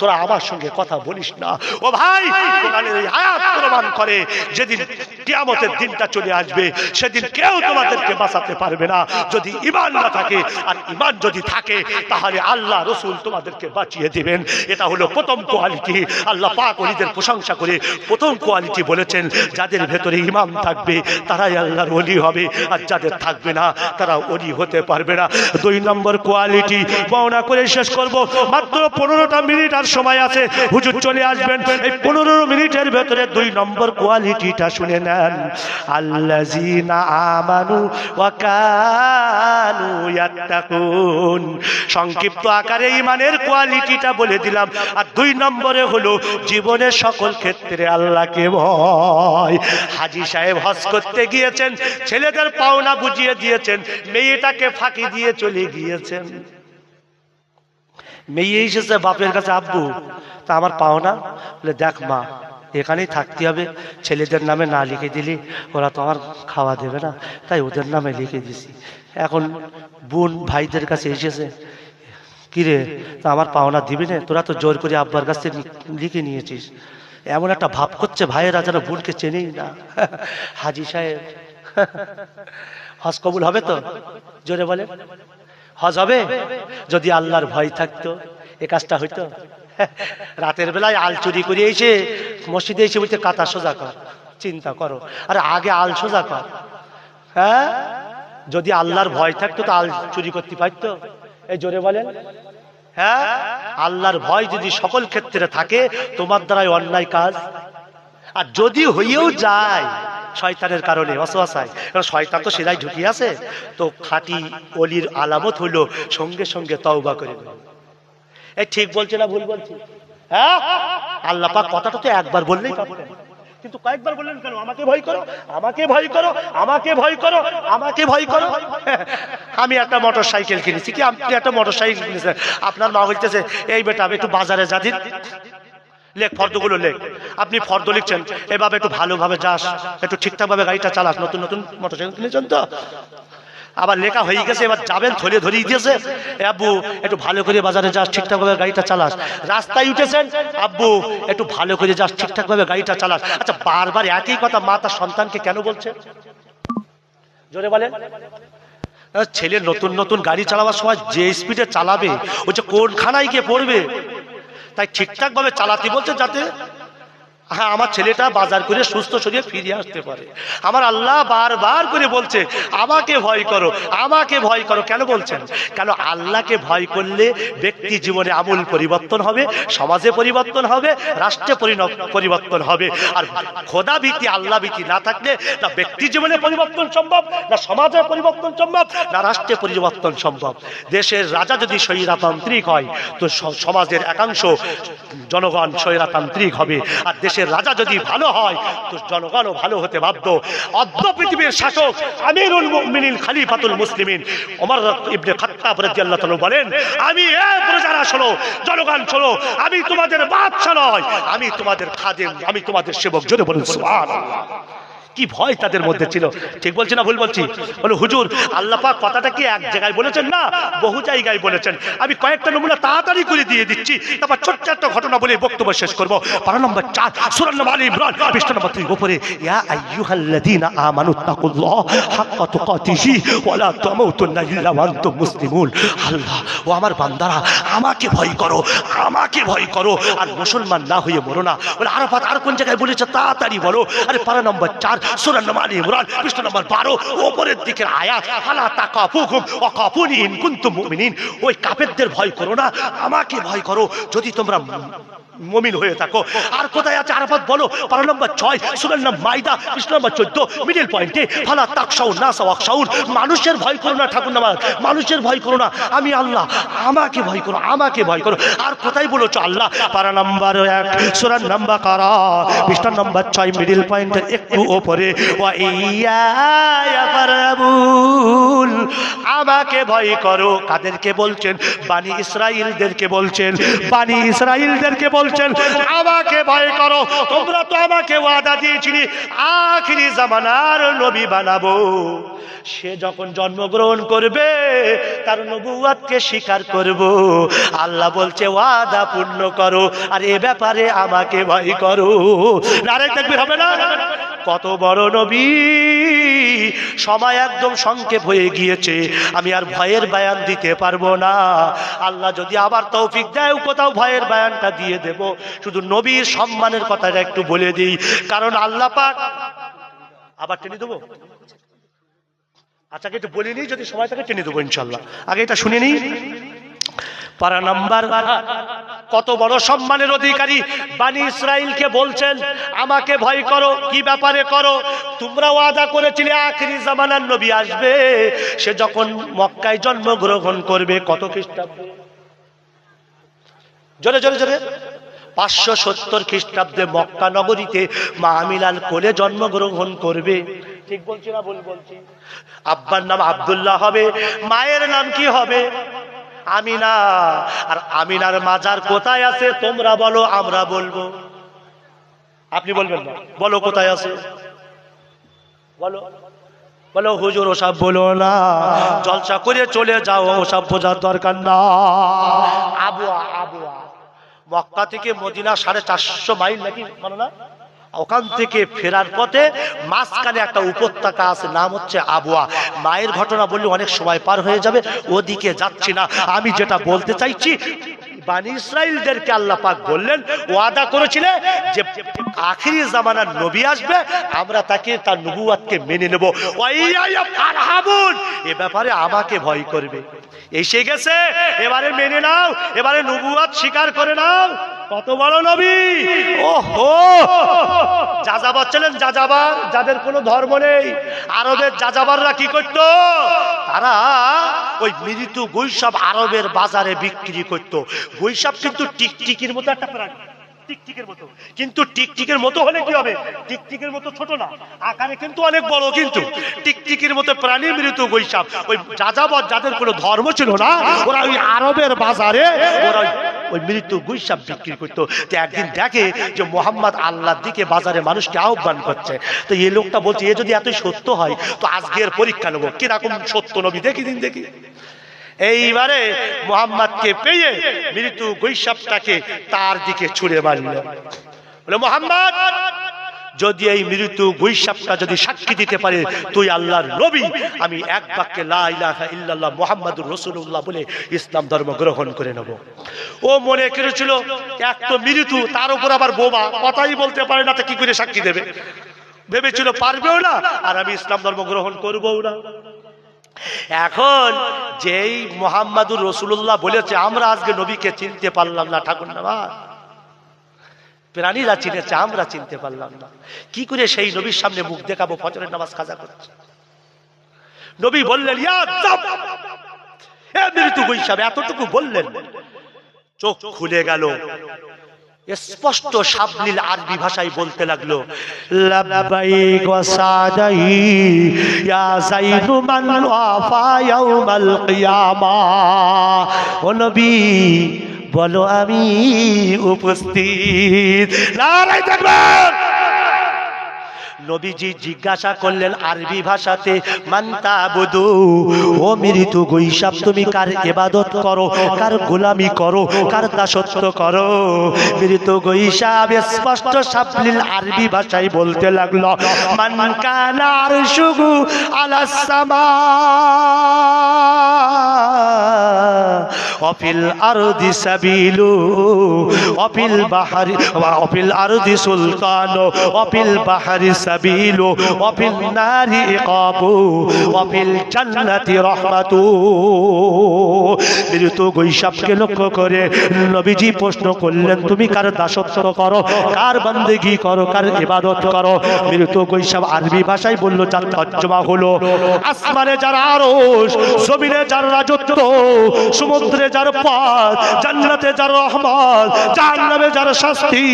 তোরা আমার সঙ্গে কথা বলিস না। ও ভাই, কোরআনের এই আয়াত প্রমাণ করে যেদিন কিয়ামতের দিনটা চলে আসবে, সেদিন কেউ তোমাদেরকে বাঁচাতে পারবে না যদি ঈমান না থাকে। আর ঈমান যদি থাকে, তাহলে আল্লাহ রাসূল তোমাদেরকে বাঁচিয়ে দিবেন। এটা হলো প্রথম কোয়ালিটি। আল্লাহ পাক ওলিদের প্রশংসা করে প্রথম কোয়ালিটি বলেছেন, যাদের ভেতরে ঈমান থাকবে তারাই আল্লাহর ওলি হবে, আর যাদের থাকবে না তারা ওলি হতে পারবে না। 2 নম্বর কোয়ালিটি বর্ণনা করে শেষ করব, মাত্র 15টা মিনিট আর সময় আছে, হুজুর চলে আসবেন। এই 15 মিনিটের ভেতরে 2 নম্বর কোয়ালিটিটা শুনে নেন, আল্লাযীনা আমানু ওয়া কানু ইয়াত্তাকুন। সংক্ষিপ্ত আকারে ঈমানের কোয়ালিটিটা বলে দিলাম। আর 2 নম্বরে হলো জীবনের সকল ক্ষেত্রে আল্লাহকে ভয়। হাজী সাহেব হজ করতে গিয়েছেন, ছেলেদের পাওনা বুঝিয়ে দিয়েছেন, মেয়েটাকে ফাঁকি দিয়ে চলে গিয়েছেন। মেয়ে এসেছে বাপের কাছে, আব্বু তা আমার পাওনা? বলে, দেখ মা, এখানেই থাকতে হবে, ছেলেদের নামে না লিখে দিলি ওরা তো আমার খাওয়া দেবে না, তাই ওদের নামে লিখে দিছি। এখন বোন ভাইদের কাছে এসেছে, কিরে তা আমার পাওনা দিবি না? তোরা তো জোর করে আব্বার কাছ থেকে লিখে নিয়েছিস। এমন একটা ভাব করছে ভাইয়েরা যেন বোনকে চেনেই না। হাজী সাহেব, হজ কবুল হবে তো? জোরে বলে, হজ হবে যদি আল্লাহর ভয় থাকতো, এ কাজটা হইতো? রাতের বেলায় আল চুরি করে এসে মসজিদে এসে বলতে কাতা সোজা কর, চিন্তা করো। আরে আগে আল সোজা কর। হ্যাঁ, যদি আল্লাহর ভয় থাকতো তো আল চুরি করতে পারতো? এই জোরে বলেন। হ্যাঁ, আল্লাহর ভয় যদি সকল ক্ষেত্রে থাকে, তোমার দ্বারাই অন্যায় কাজ, আর যদি হইয়েও যায় শয়তানের কারণে, ওয়াসওয়াসায়, কারণ শয়তান তো সেলাই ঢুকিয়ে আছে, তো খাঁটি ওলির আলামত হলো সঙ্গে সঙ্গে তওবা করে দেবে। এই ঠিক বলছে না ভুল বলছি? হ্যাঁ, আল্লাহ পাক কথাটা তো একবার বললেই পারতেন, কিন্তু কয়েকবার বললেন কেন? আমাকে ভয় করো, আমাকে ভয় করো, আমাকে ভয় করো, আমাকে ভয় করো। আমি একটা মোটর সাইকেল কিনেছি, কি আপনি একটা মোটর সাইকেল কিনেছেন, আপনার মা বলতেছে, এই বেটা আমি একটু বাজারে যা দিন। লেখ ফর্দগুলো লেখ। আপনি ফর্দ লিখছেন, এভাবে একটু ভালোভাবে যাস, একটু ঠিকঠাকভাবে গাড়িটা চালাস। নতুন নতুন মোটরসাইকেল কিনেছেন তো, আবার লেখা হয়ে গেছে, এবার যাবেন, থলিয়ে ধরিয়ে দিয়েছে, আব্বু একটু ভালো করে বাজারে যাস, ঠিকঠাকভাবে গাড়িটা চালাস। রাস্তায় উঠেছেন, আব্বু একটু ভালো করে যাস, ঠিকঠাকভাবে গাড়িটা চালাস। আচ্ছা, বারবার একই কথা মা তার সন্তানকে কেন বলছে? জোরে বলেন। ছেলে নতুন নতুন গাড়ি চালাবার সময় যে স্পিডে চালাবে, ও যে কোনখানায় গিয়ে পড়বে, তাই ঠিকঠাক ভাবে চালাতে বলছে, যাতে হ্যাঁ আমার ছেলেটা বাজার করে সুস্থ শরীরে ফিরে আসতে পারে। আমার আল্লাহ বারবার করে বলছে আমাকে ভয় করো, আমাকে ভয় করো। কেন বলছেন? কেন আল্লাহকে ভয় করলে ব্যক্তি জীবনে আমূল পরিবর্তন হবে, সমাজে পরিবর্তন হবে, রাষ্ট্রে পরিবর্তন হবে। আর খোদা ভীতি, আল্লাহ ভীতি না থাকলে না ব্যক্তি জীবনে পরিবর্তন সম্ভব, না সমাজে পরিবর্তন সম্ভব, না রাষ্ট্রে পরিবর্তন সম্ভব। দেশের রাজা যদি স্বৈরতান্ত্রিক হয়, তো সমাজের একাংশ জনগণ স্বৈরতান্ত্রিক হবে। আর দেশের রাজা যদি ভালো হয়, তো জনগণও ভালো হতে বাধ্য। অদ্য পৃথিবীর শাসক আমিরুল মুমিনিন খলিফাতুল মুসলিমিন ওমর ইবনে খাত্তাব রাদিয়াল্লাহু তাআলা বলেন, আমি প্রজারা শোনো, জনগণ শোনো, আমি তোমাদের বাদশা নয়, আমি তোমাদের খাদেম, আমি তোমাদের সেবক। জোরে বলুন সুবহানাল্লাহ। কি ভয় তাদের মধ্যে ছিল। ঠিক বলছি না ভুল বলছি? বলে হুজুর আল্লাহ পাক কথাটা কি এক জায়গায় বলেছেন? না, বহু জায়গায় বলেছেন। আমি কয়েকটা নমুনা তাড়াতাড়ি করে দিয়ে দিচ্ছি, তারপর ছোট্ট একটা ঘটনা বলে বক্তব্য শেষ করব। পারা নম্বর 4 সূরা আল ইমরান পৃষ্ঠা নম্বর 3 উপরে, ইয়া আইয়ুহাল্লাযীনা আমানুত্তাকুল্লাহ হাক্কা তুকাতিহি ওয়া লা তামুতুন্না ইল্লা ওয়া আনতুম মুসলিমুন। আল্লাহ ও আমার বান্দারা, আমাকে ভয় করো, আমাকে ভয় করো, আর মুসলমান না হয়ে মরো না। বলে আরাফাত আর কোন জায়গায় বলেছে? তাড়াতাড়ি বলো। আরে পারা নম্বর 4 সূরা আল ইমরান পৃষ্ঠা নম্বর 12 উপরের দিকের আয়াত, ফালা তাকাফুহুম ওয়া কাফুনি ইন কুনতুম মুমিনিন। ওই কাফেরদের ভয় করো না, আমাকে ভয় করো যদি তোমরা মুমিন হয়ে থাকো। আর কোথায় আছে আরাফাত বলো? পারা নম্বর 6 সূরা মাইদা পৃষ্ঠা নম্বর 14 মিডল পয়েন্টে, ফালা তাকশাউন নাস ওয়াকশাউন। মানুষের ভয় করো না ঠাকুর নামাজ, মানুষের ভয় করো না, আমি আল্লাহ, আমাকে ভয় করো, আমাকে ভয় করো। আর কোথায় বলেছো আল্লাহ? পারা নম্বর 1 সূরা নাম্বার কারা পৃষ্ঠা নম্বর 6 মিডল পয়েন্টের একটু উপরে, ওয়া ইয়া ফারবুল, আমাকে ভয় করো। কাদেরকে বলছেন? বানি ইসরাইলদেরকে বলছেন, বানি ইসরাইলদেরকে বলছেন আমাকে ভয় করো। তোমরা তো আমাকে ওয়াদা দিয়েছিলে আখিরি জামানার নবী বানাবো। সে যখন জন্মগ্রহণ করবে তার নবুয়তকে স্বীকার করব। আল্লাহ বলছে ওয়াদা পূর্ণ করো, আর এ ব্যাপারে আমাকে ভয় করো। নারে তাকবীর হবে না? কত বড় নবী! সময় একদম সংক্ষেপ হয়ে গিয়েছে, আমি আর ভয়ের বয়ান দিতে পারবো না। আল্লাহ যদি আবার তৌফিক দেয় কোথাও ভয়ের বয়ানটা দিয়ে দেব। শুধু নবীর সম্মানের কথাটা একটু বলে দিই, কারণ আল্লাহ পাক আবার টেনে দেবো। আচ্ছা একটু বলে নিই, যদি সময় থাকে টেনে দেবো ইনশাল্লাহ। আগে এটা শুনে নিই। পারা নাম্বার, কত বড় সম্মানের অধিকারী বানি ইসরাইলকে বলছেন আমাকে ভয় করো। কি ব্যাপারে করো? তোমরা ওয়াদা করেছিলে আখিরি জামানার নবী আসবে। সে যখন মক্কায় জন্মগ্রহণ করবে, কত খ্রিস্টাব্দে? জোরে জোরে জোরে 570 খ্রিস্টাব্দে মক্কা নগরীতে মা আমিনার কোলে জন্মগ্রহণ করবে। ঠিক বলছি না ভুল বলছি? আব্বার নাম আব্দুল্লাহ হবে, মায়ের নাম কি হবে? আমিনা। আর আমিনার মাজার কোথায় আছে তোমরা বলো, আমরা বলবো। আপনি বলবেন না, বলো কোথায় আছে, বলো বলো। হুজুর ওসব বলো না, জলসা করে চলে যাও, ওসব বোঝার দরকার না। আবুয়া, আবুয়া মক্কা থেকে মদিনা 450 মাইল নাকি, মানে না? ওখান থেকে ফেরার পথে মাঝখানে একটা উপত্যকা আছে, নাম হচ্ছে আবুয়া। মায়ের ঘটনা বললে অনেক সময় পার হয়ে যাবে, ওদিকে যাচ্ছি না। আমি যেটা বলতে চাইছি, বানি ইসরাইলদেরকে আল্লাহ পাক বললেন ওয়াদা করেছিলেন যে আখিরি জামানার নবী আসবে, আমরা তাকে তার নবুয়তকে মেনে নেব। এ ব্যাপারে আমাকে ভয় করবে। এসে গেছে, এবারে মেনে নাও, এবারে নবুয়ত স্বীকার করে নাও। কত বড় নবী! ওহো, যাযাবর ছিলেন, যাযাবর, যাদের কোনো ধর্ম নেই। আরবের যাযাবররা কি করতো? তারা ওই মৃত গৈসাপ আরবের বাজারে বিক্রি করতো। গৈসাপ কিন্তু টিকটিকির মতো একটা প্রাণী, টিকটিকের মতো। কিন্তু টিকটিকের মতো হলে কি হবে? টিকটিকের মতো ছোট না, আকারে কিন্তু অনেক বড়। কিন্তু টিকটিকের মতো প্রাণী মৃত গৈসাপ। ওই যাযাবর যাদের কোনো ধর্ম ছিল না, ওরা ওই আরবের বাজারে ওরা ওই মৃত্যু গুইসাপ বিক্রি করতো। তো একদিন দেখে যে মোহাম্মদ আল্লাহর দিকে বাজারে মানুষকে আহ্বান করছে। তো এই লোকটা বলছে এ যদি এতই সত্য হয় তো আজকের পরীক্ষা নেবো কিরকম সত্য নবী, দেখি দিন দেখি। এইবারে মোহাম্মদকে পেয়ে মৃত্যু গুইসাপটাকে তার দিকে ছুড়ে মারল। বলে মোহাম্মদ, যদি এই মৃত্যু গুইসাপটা যদি সাক্ষী দিতে পারে তুই আল্লাহর নবী, আমি এক বাক্যে লা ইলাহা ইল্লাল্লাহ মুহাম্মাদুর রাসূলুল্লাহ বলে ইসলাম ধর্ম গ্রহণ করে নেব। ও মনে করেছিল এক তো মৃত্যু, তার উপর আবার বোমা, কথাই বলতে পারে না, তো কি করে সাক্ষী দেবে, ভেবেছিল পারবেও না আর আমি ইসলাম ধর্ম গ্রহণ করবও না। এখন যেই মুহাম্মাদুর রাসূলুল্লাহ বলেছে আমরা আজকে নবীকে চিনতে পারলাম না, ঠাকুর না প্রাণীরা চিনেছে, আমরা চিনতে পারলাম না, কি করে সেই নবীর সামনে মুখ দেখাবো? ফজরের নামাজ কাজা করছে। নবী বললেন ইয়া যাব, এ মৃত্যু গুইসাপ, এতটুকু বললেন, চোখ খুলে গেল, স্পষ্ট সাবলীল আরবি ভাষায় বলতে লাগলো লাব্বাইক ওয়া সাদাই ইয়া যাইদু মান ওয়াফা ইয়াউমাল কিয়ামাহ। ও নবী বলো আমি উপস্থিত। নারায়ে তাকবীর। নবীজি জিজ্ঞাসা করলেন আরবি ভাষাতে মান তাবুদু, ও মৃত্যু গুইসাপ তুমি কার ইবাদত করো, কার গোলামি করো, কার দাসত্ব করো? মৃত্যু গুইসাপ স্পষ্ট সাবলীল আরবি ভাষায় বলতে লাগলো মান কানা আরশুহু আলাস সামা অফিল আরদি সাবিলু অফিল বাহারি অফিল আরদি সুলতান অফিল বাহারি সাবিলু অফিল নারি ইকাবু অফিল জান্নাতি রাহমাতু। মৃত্যু গুইসাপকে লক্ষ্য করে নবীজি প্রশ্ন করলেন তুমি কার দাসত্ব করো, কার বন্দেগী করো, কার ইবাদত করো? মৃত্যু গুইসাপ আরবি ভাষায় বলল, যার তর্জমা হলো আসমানে যার আরশ, জমিনে যার রাজত্ব, সমুদ্রে যার পথ, জান্নাতে যার রহমত, জাহান্নামে যার শাস্তি,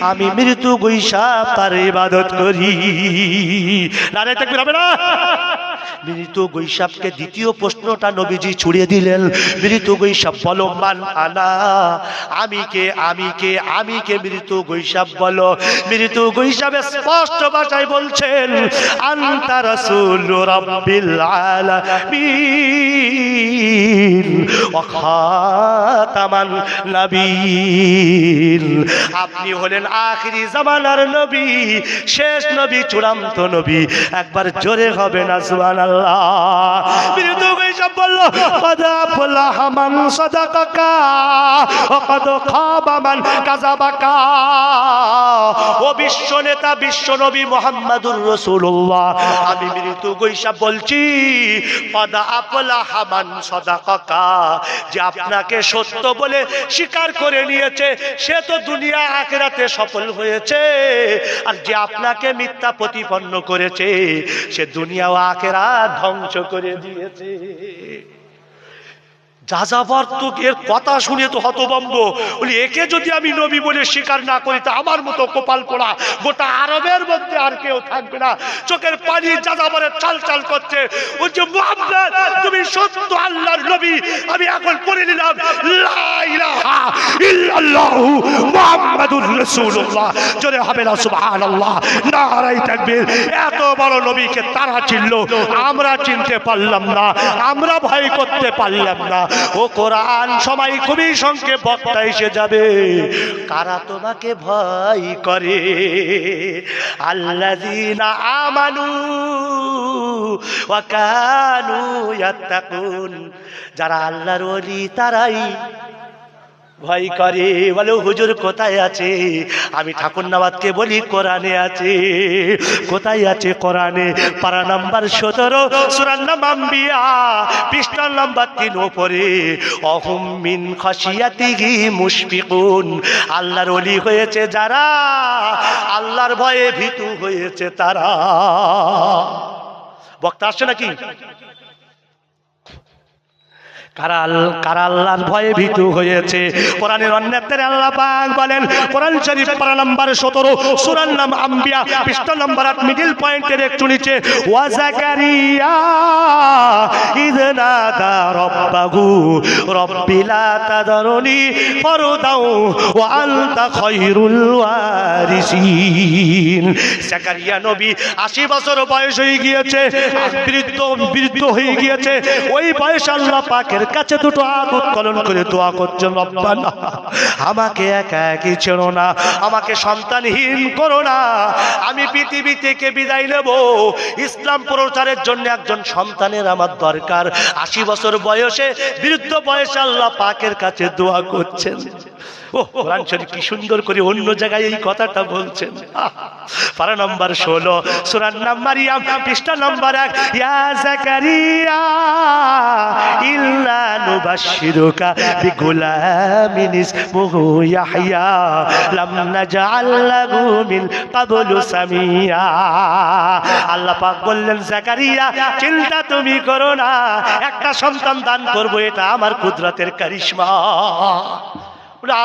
আমি মৃত্যু গুইসাপ তার ইবাদত করি। নারে তাকবীর হবে না? মৃত্যু গুইসাপকে দ্বিতীয় প্রশ্নটা নবীজি ছুড়ে দিলেন। মৃত্যু গুইসাপ বলো মান আনা, আমি কে, আমি কে, আমি কে? মৃত্যু গুইসাপ বলো। মৃত্যু গুইসাপ স্পষ্ট ভাষায় বলছেন আনতা রাসূল রাব্বিল আলামিন ওয়া খাতামান নবীন। আপনি হলেন আখিরি জামানার নবী, শেষ নবী, চূড়ান্ত নবী। একবার জোরে হবে না সুবহানাল্লাহ। মৃত্যু গুইসাপ বলল কদ আফলাহা মান সাদাকাকা ওয়া কদ খাবা মান কাযাবাকা। ও বিশ্ব নেতা, বিশ্ব নবী মুহাম্মাদুর রাসূলুল্লাহ, আমি মৃত্যু গুইসাপ বলছি কদ আফলাহা মান সাদাকাকা, যে আপনাকে সত্য বলে স্বীকার করে নিয়েছে সে তো দুনিয়া আখিরাতে সফল হয়েছে, আর যে আপনাকে মিথ্যা প্রতিপন্ন করেছে সে দুনিয়া ও আখিরাত ধ্বংস করে দিয়েছে। যাযাবর তো এর কথা শুনে তো হতভম্ব, বলি একে যদি আমি নবী বলে স্বীকার না করি তা আমার মতো কপাল পোড়া গোটা আরবের মধ্যে আর কেউ থাকবে না। চোখের পানি যাযাবরের চাল চাল করছে। ওই যে মুহাম্মদ তুমি সত্য আল্লাহর নবী, আমি এখন পড়ে নিলাম লা ইলাহা ইল্লাল্লাহু মুহাম্মাদুর রাসূলুল্লাহ। জোরে হবে না সুবহানাল্লাহ, নারায়ে তাকবীর। এত বড় নবীকে তারা চিনল, আমরা চিনতে পারলাম না, আমরা ভয় করতে পারলাম না। ও কোরআন সময় খুবই সংক্ষেপ, বক্তা এসে যাবে। কারা তোমাকে ভয় করে? আল্লাযীনা আমানু ওয়া কানু ইয়াত্তাকুন, যারা আল্লাহর ওলি তারাই ভয় করে। বলে হুজুর কোথায় আছে? আমি ঠাকুরনাবাদকে বলি কোরআনে আছে। কোথায় আছে? কোরআনে পারা নাম্বার 17 সূরা আম্বিয়া পৃষ্ঠা নাম্বার 3 উপরে অহুম মিন খাশিয়াতিহি মুশফিকুন। আল্লাহর ওলি হয়েছে যারা, আল্লাহর ভয়ে ভীতু হয়েছে তারা। বক্তা আসছে নাকি? কারা আল্লাহর ভয়ে ভীতু হয়েছে? কোরআনের অন্যত্রে আল্লাহ পাক বলেন, কোরআন শরীফ পারা নাম্বার 17 সূরার নাম আম্বিয়া পৃষ্ঠা নাম্বার 8 মিডল পয়েন্টের একটু নিচে, ওয়া যাকারিয়া ইয নাদা রাব্বাহু রব্বি লা তাযারুনি ফারদাও ওয়া আনতা খায়রুল ওয়ারিসিন। যাকারিয়া নবী 80 বছর বয়স হয়ে গিয়েছে, বৃদ্ধ হয়ে গিয়েছে। ওই বয়স আল্লাহ পাকের কাছে দুটো হাত উত্তোলন করে দোয়া করছেন, রব্বানা আমাকে একা একই ছেড়ো না, আমাকে সন্তানহীন করো না, আমি পৃথিবী থেকে বিদায় নেব, ইসলাম প্রচারের জন্য একজন সন্তানের আমার দরকার। 80 বছর বয়সে, বৃদ্ধ বয়সে আল্লাহ পাকের কাছে দোয়া করছেন। ও কোরআন শরীফ কি সুন্দর করে অন্য জায়গায় এই কথাটা বলছেন। পারা নাম্বার 16 সূরার নাম মারিয়াম পৃষ্ঠা নাম্বার 1, ইয়া যাকারিয়া ইল্লা নুবাশশিরুকা বিগুলামিন ইসমুহু ইয়াহইয়া লাম নাজআল লাহু মিন ক্বাবলু সামিয়া। আল্লাহ পাক বললেন, যাকারিয়া চিন্তা তুমি করো না, একটা সন্তান দান করব, এটা আমার কুদরতের কারিশমা।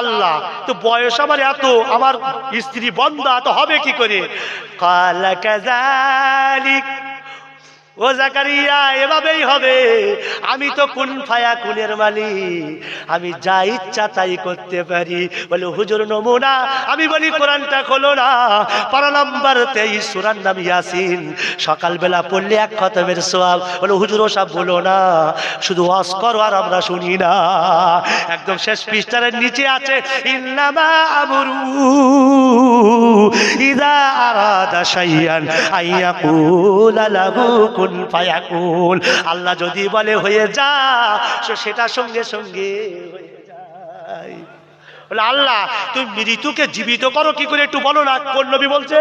আল্লাহ তো বয়স আমার এত, আমার স্ত্রী বন্ধা, তো হবে কি করে? ক্বালা কাযালিক, ও যাকারিয়া এভাবেই হবে, আমি তো কুন ফায়াকুনের মালিক, আমি যা ইচ্ছা তাই করতে পারি। বলে হুজুর নমুনা, আমি বলি কোরআনটা খোলো না, পারা নাম্বার 23 সূরার নাম ইয়াসিন, সকালবেলা পড়লে এক খতমের সওয়াব। বলে হুজুর ওসব বলো না, শুধু ওয়াজ করো আর আমরা শুনি না। একদম শেষ পৃষ্ঠার নিচে আছে, ইন্নামা আমরু ইযা আরাদা শাইআন আইয়াকুলা লাহু ফায়াকুন। আল্লাহ যদি বলে হয়ে যা, সেটা সঙ্গে সঙ্গে হয়ে যায়। বলে আল্লাহ তুমি মৃত্যুকে জীবিত করো কি করে একটু বলো না। কোন নবী বলছে?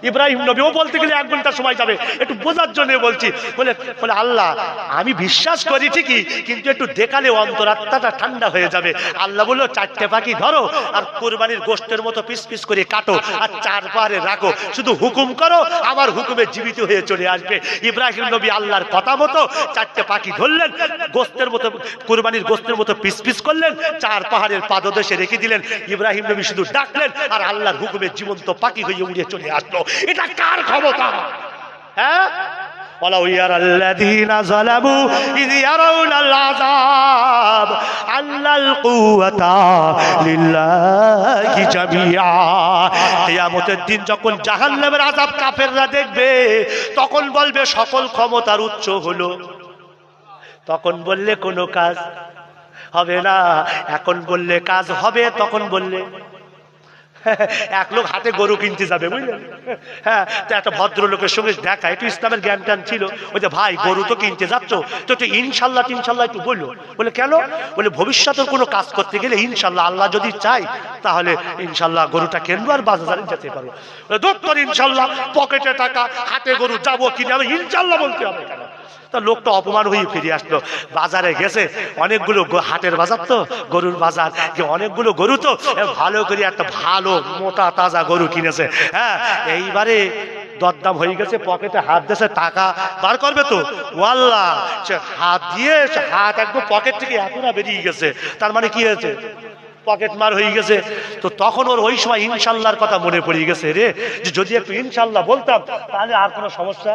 ইব্রাহিম নবী। ও বলতে গেলে 1 ঘন্টা সময় যাবে, একটু বোঝার জন্য বলছি। বলে আল্লাহ আমি বিশ্বাস করি ঠিকই, কিন্তু একটু দেখালে অন্তরাত্মাটা ঠান্ডা হয়ে যাবে। আল্লাহ বললো 4টে পাখি ধরো আর কুরবানির গোশতের মতো পিস পিস করে কাটো আর 4 পাহাড়ে রাখো, শুধু হুকুম করো, আমার হুকুমে জীবিত হয়ে চলে আসবে। ইব্রাহিম নবী আল্লাহর কথা মতো 4টে পাখি ধরলেন, গোশতের মতো, কুরবানির গোশতের মতো পিস পিস করলেন, 4 পাহাড়ের পাদদেশে রেখে দিলেন। ইব্রাহিম নবী শুধু ডাকলেন আর আল্লাহর হুকুমে জীবন্ত পাখি হয়ে উড়ে চলে আসলো। এটা কার ক্ষমতা? হ্যাঁ, ওয়ালাউ ইয়ারাল্লাযীনা যালামু ইয ইয়ারাউনাল আযাব আল্লাল কুওয়াতা লিল্লাহি জামিআ। কিয়ামতের দিন যখন জাহান্নামের আযাব কাফেররা দেখবে, তখন বলবে সকল ক্ষমতার উৎস হলো। তখন বললে কোনো কাজ হবে না, এখন বললে কাজ হবে। তখন বললে এক লোক হাতে গরু কিনতে যাবে, বুঝলেন? হ্যাঁ, তো একটা ভদ্রলোকের সঙ্গে দেখা, একটু ইসলামের জ্ঞান টান ছিল। ওই যে ভাই গরু তো কিনতে যাচ্ছ, তো একটু ইনশাল্লাহ টিনশাল্লাহ একটু বললো। বলে কেন? বলে ভবিষ্যতের কোনো কাজ করতে গেলে ইনশাল্লাহ আল্লাহ যদি চাই তাহলে ইনশাল্লাহ গরুটা কিনবো আর বাজারে যেতে পারবো। দোক্তর ইনশাল্লাহ, পকেটে টাকা, হাতে গরু, যাবো কিনে আমি ইনশাল্লাহ বলতে হবে কেন? তা লোকটা অপমান হয়ে ফিরে আসলো। বাজারে গেছে, অনেকগুলো হাটের বাজার তো, গরুর বাজার, অনেকগুলো গরু, তো ভালো করে একটা ভালো মোটা তাজা গরু কিনেছে। হ্যাঁ, এইবারে দরদাম হয়ে গেছে, পকেটে হাত দিয়েছে, টাকা বার করবে তো, ওয়াল্লাহ সে হাত দিয়ে হাত একদম পকেট থেকে এতটা বেরিয়ে গেছে। তার মানে কি হয়েছে? পকেট মার হয়ে গেছে। তো তখন ওর ওই সময় ইনশাল্লাহর কথা মনে পড়ে গেছে, রে যে যদি একটু ইনশাল্লাহ বলতাম তাহলে আর কোনো সমস্যা।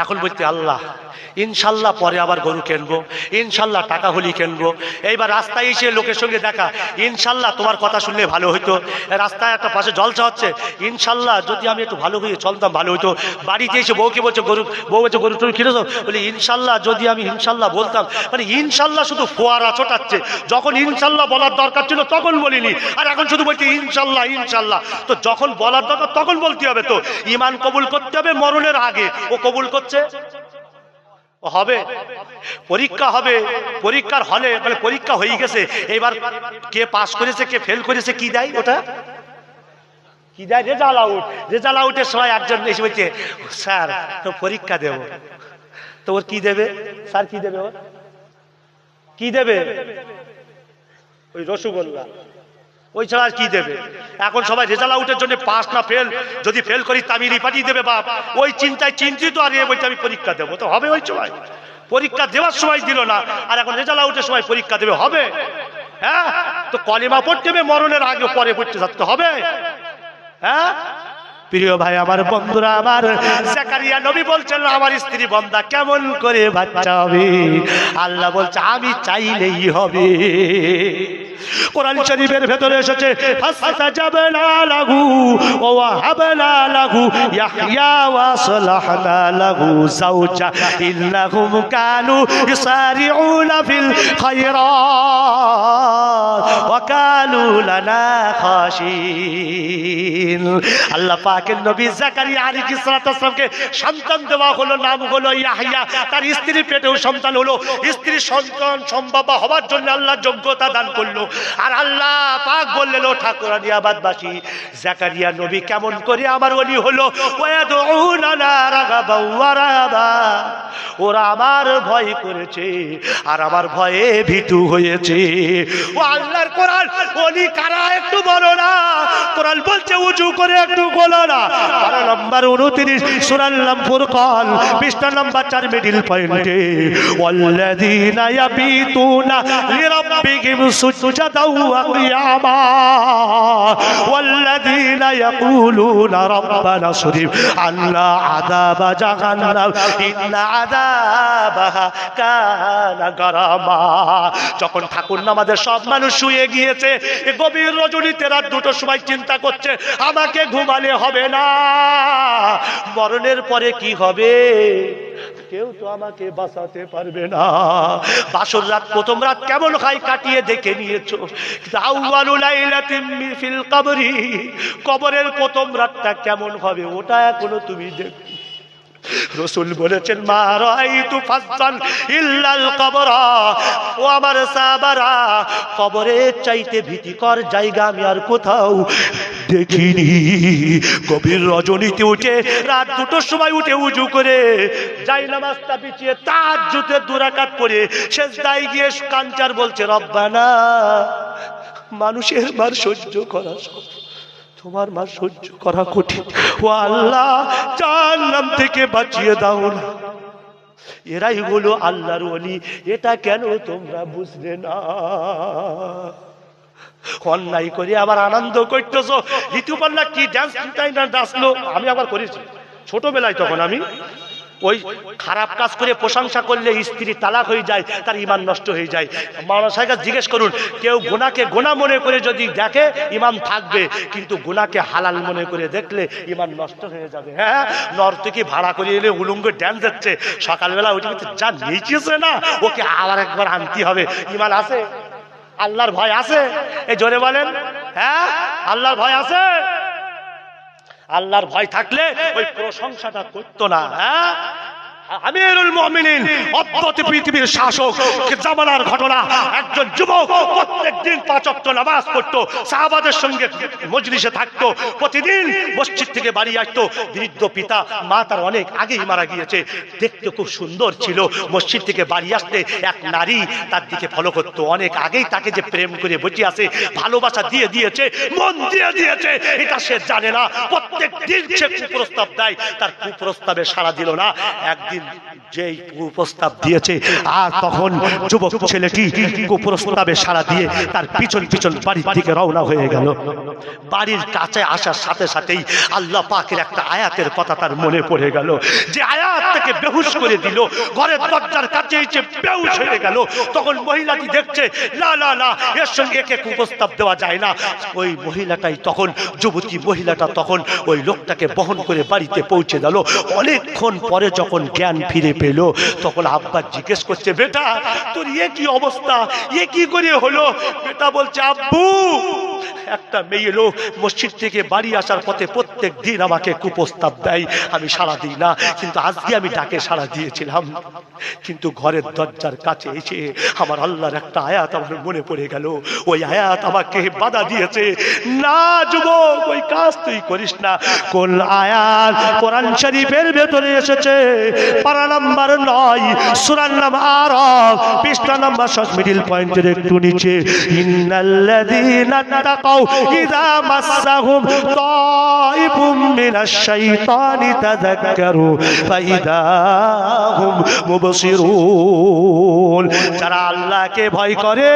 এখন বলতে আল্লাহ ইনশাল্লাহ পরে আবার গরু কিনবো, ইনশাল্লাহ টাকা হলি কিনবো। এইবার রাস্তায় এসে লোকের সঙ্গে দেখা, ইনশাল্লাহ তোমার কথা শুনলে ভালো হইতো। রাস্তায় একটা পাশে জলসা হচ্ছে, ইনশাল্লাহ যদি আমি একটু ভালো হয়ে চলতাম ভালো হইতো। বাড়িতে এসে বউকে বলছে গরু, বউ বলছে গরু টরু কিনেছো? বলে ইনশাল্লাহ যদি আমি ইনশাল্লাহ বলতাম। মানে ইনশাল্লাহ শুধু ফোয়ারা ছোটাচ্ছে, যখন ইনশাল্লাহ বলার দরকার ছিল তখন বলিনি, আর এখন শুধু বলছে ইনশাল্লাহ ইনশাল্লাহ। তো যখন বলার দরকার তখন বলতে হবে। তো ঈমান কবুল করতে হবে মরণের আগে। ও কবুল করছে, হবে পরীক্ষা হবে, পরীক্ষার হলে মানে পরীক্ষা হয়ে গেছে, এবার কে পাস করেছে কে ফেল করেছে কি দেয়? ওটা কি দেয়? Result out. রেজাল্ট আউটের সময় একজন এসে বলছে স্যার তো পরীক্ষা দেব। তো ওর কি দেবে? স্যার কি দেবে? ওর কি দেবে? ওই রসগোল্লা, ওই ছাড়া আর কি দেবে? এখন সবাই রেজাল্ট আউটের জন্য পাস না ফেল, যদি ফেল করি তামিলি পাঠিয়ে দেবে বাপ, ওই চিন্তায় চিন্তিত। আর এ বলতে আমি পরীক্ষা দেবো, তো হবে ওই সময়। পরীক্ষা দেওয়ার সময় দিল না, আর এখন রেজাল্ট আউটের সময় পরীক্ষা দেবে, হবে? হ্যাঁ, তো কলিমা পড়তে হবে মরণের আগে পরে পড়তে থাকতে হবে। হ্যাঁ প্রিয় ভাই আমার, বন্ধুরা আমার, জাকারিয়া নবী বলছেন আমার স্ত্রী বন্দা কেমন করে বাচ্চা হবে? আল্লাহ বলছে আমি চাইলেই হবে। কোরআন শরীফের ভেতরে এসেছে ফাসতাজাবনা লাহু ওয়া ওয়াহাবনা লাহু ইয়াহইয়া ওয়া সালাহনা লাহু যাওজা ইন্নাহুম কানু ইসারিউনা ফিল খায়রাত ওয়া কানু লানা খাশিন। আল্লাহ পাকের নবী জাকারিয়া আলাইহিস সালামকে সন্তান দেওয়া হলো, নাম হলো ইয়াহইয়া। তার স্ত্রীর পেটেও সন্তান হলো, স্ত্রীর সন্তান সম্ভব হওয়ার জন্য আল্লাহ যোগ্যতা দান করলো। আর আল্লাহ পাক বললেন ও ঠাকুরানিয়াবাদবাসী, জাকারিয়া নবী কেমন করে আমার ওলি হলো? ওয়াদউনা রাগাবা ওয়া রাহাবা, ওরা আমার ভয় করেছে আর আমার ভয়ে ভীতু হয়েছে। ও আল্লাহর কোরআন, ওলি কারা একটু বলো না? কোরআন বলছে উজু করে একটু বলো না। পারা নাম্বার 29 সূরা ফুরকান পৃষ্ঠা নাম্বার 4 মিডল পয়েন্টে, ওয়াল্লাযীনা ইয়াবিতুনা লিরাব্বিহিম সুজদাও ওয়া কিয়ামা ওয়াল্লাযীনা ইয়াকুলুনা রাব্বানা সরিফ আন্না আযাবা জাহান্নাম ইন্না আযাবাহা কানা গারামা। যখন ঠাকুর নামাজের সব মানুষ শুয়ে গিয়েছে, গভীর রজনীতে রাত 2টার সময় চিন্তা করছে আমাকে ঘুমালে হবে না, মরণের পরে কি হবে? কেউ তো আমাকে বাঁচাতে পারবে না। বাসর রাত, প্রথম রাত কেমন হয় কাটিয়ে দেখে নিয়েছো, আউয়ালু লাইলাতিন ফিল কবরি, কবরের প্রথম রাতটা কেমন হবে ওটা এখনো তুমি দেখো। রাসূল বলেছেন মা রাআইতু ফাজ্জান ইল্লাল কবরা, ও আমার সাহাবারা, কবরের চাইতে ভীতিকর জায়গা আমি আর কোথাও দেখিনি। গভীর রজনীতে উঠে রাত 2টার সময় উঠে উজু করে যাই নামাজটা বিছিয়ে তাহাজ্জুদে 2 রাকাত পড়ে সেজদায় গিয়ে কাঞ্চার বলছে রব্বানা, মানুষের মার সহ্য করা সহজ, তোমার মা সহ্য করা কঠিন, ও আল্লাহ জাহান্নাম থেকে বাঁচিয়ে দাও না। এরাই হলো আল্লাহর ওলি। এটা কেন তোমরা বুঝলে না? অন্যায় করে আবার আনন্দ করতেছো। ঋতুপর্ণা কি ডান্স নাচলো, আমি আবার করেছি ছোটবেলায়। তখন আমি ওই খারাপ কাজ করে প্রশংসা করলে স্ত্রী তালাক হয়ে যায়, তার ঈমান নষ্ট হয়ে যায়। মাওলানা সাহেব জিজ্ঞেস করুন, কেউ গুনাহকে গুনাহ মনে করে যদি দেখে ঈমান থাকবে, কিন্তু গুনাহকে হালাল মনে করে দেখলে ঈমান নষ্ট হয়ে যাবে। হ্যাঁ, নর্তকী ভাড়া করে এলে উলঙ্গ ড্যান্স দিচ্ছে, সকালবেলা ওইটা যা নিচেছে না, ওকে আবার একবার আনতে হবে। ঈমান আছে? আল্লাহর ভয় আছে? এই জোরে বলেন, হ্যাঁ আল্লাহর ভয় আছে? আল্লাহর ভয় থাকলে ওই প্রশংসাটা করতো না। হ্যাঁ, আমিরুল মুমিনিন, অদ্ভুত পৃথিবীর শাসক, জামানার ঘটনা। একজন যুবক প্রত্যেকদিন 5 ওয়াক্ত নামাজ পড়তো, সাহাবাদের সঙ্গে মজলিসে থাকতো, প্রতিদিন মসজিদ থেকে বাড়ি আসতো। বৃদ্ধ পিতা, মা তার অনেক আগেই মারা গিয়েছে, দেখতে খুব সুন্দর ছিল। মসজিদ থেকে বাড়ি আসতে এক নারী তার দিকে ফলো করতো। অনেক আগেই তাকে যে প্রেম করে বসে আছে, ভালোবাসা দিয়ে দিয়েছে, মন দিয়ে দিয়েছে, এটা সে জানে না। প্রত্যেক দিন সে কুপ্রস্তাব দেয়, তার কুপ্রস্তাবে সাড়া দিল না। একদিন যেই কুপ্রস্তাব দিয়েছে, আর তখন যুবক ছেলেটি কুপ্রস্তাবে সাড়া দিয়ে তার পিছন পিছন বাড়ির দিকে রওনা হয়ে গেল। বাড়ির কাছে আসার সাথে সাথেই আল্লাহ পাকের একটা আয়াতের কথা তার মনে পড়ে গেল, যে আয়াত তাকে বেহুশ করে দিল। ঘরের দরজার কাছে এসে বেহুশ হয়ে গেল। তখন মহিলাটি দেখছে না না না, এর সঙ্গে একে কুপ্রস্তাব দেওয়া যায় না। ওই মহিলাটাই তখন, যুবতী মহিলাটা তখন ওই লোকটাকে বহন করে বাড়িতে পৌঁছে গেল। অনেকক্ষণ পরে যখন জ্ঞান ফিরে পেল, তখন আব্বা জিজ্ঞেস করছে, বেটা তোর এ কি অবস্থা, এ কি করে হলো? বেটা বলছে, আব্বু একটা মেয়ে লোক মসজিদ থেকে বাড়ি আসার পথে প্রত্যেক দিন আমাকে কুপ্রস্তাব দেয়, আমি সাড়া দিই না, কিন্তু আজকে আমি ডাকে সাড়া দিয়েছিলাম। কিন্তু ঘরের দরজার কাছে এসে আমার আল্লাহর একটা আয়াত আমার মনে পড়ে গেল। ওই আয়াত আমাকে বাধা দিয়েছে, না যুবক ওই কাজ তুই করিস না। কোন আয়াত? কোরআন শরীফের ভেতরে এসেছে, পারা নাম্বার 9 সূরা নাম আরাফ পৃষ্ঠা নাম্বার 7 মিডল পয়েন্টের একটু নিচে, ইন্নাল্লাযীনা তাকাউ তাকাও ইযা মাসসাহুম তাইফুম মিনাশ শাইতানি তাযাক্কারু ফাইদা হুম মুবসিরুন। যারা আল্লাহকে ভয় করে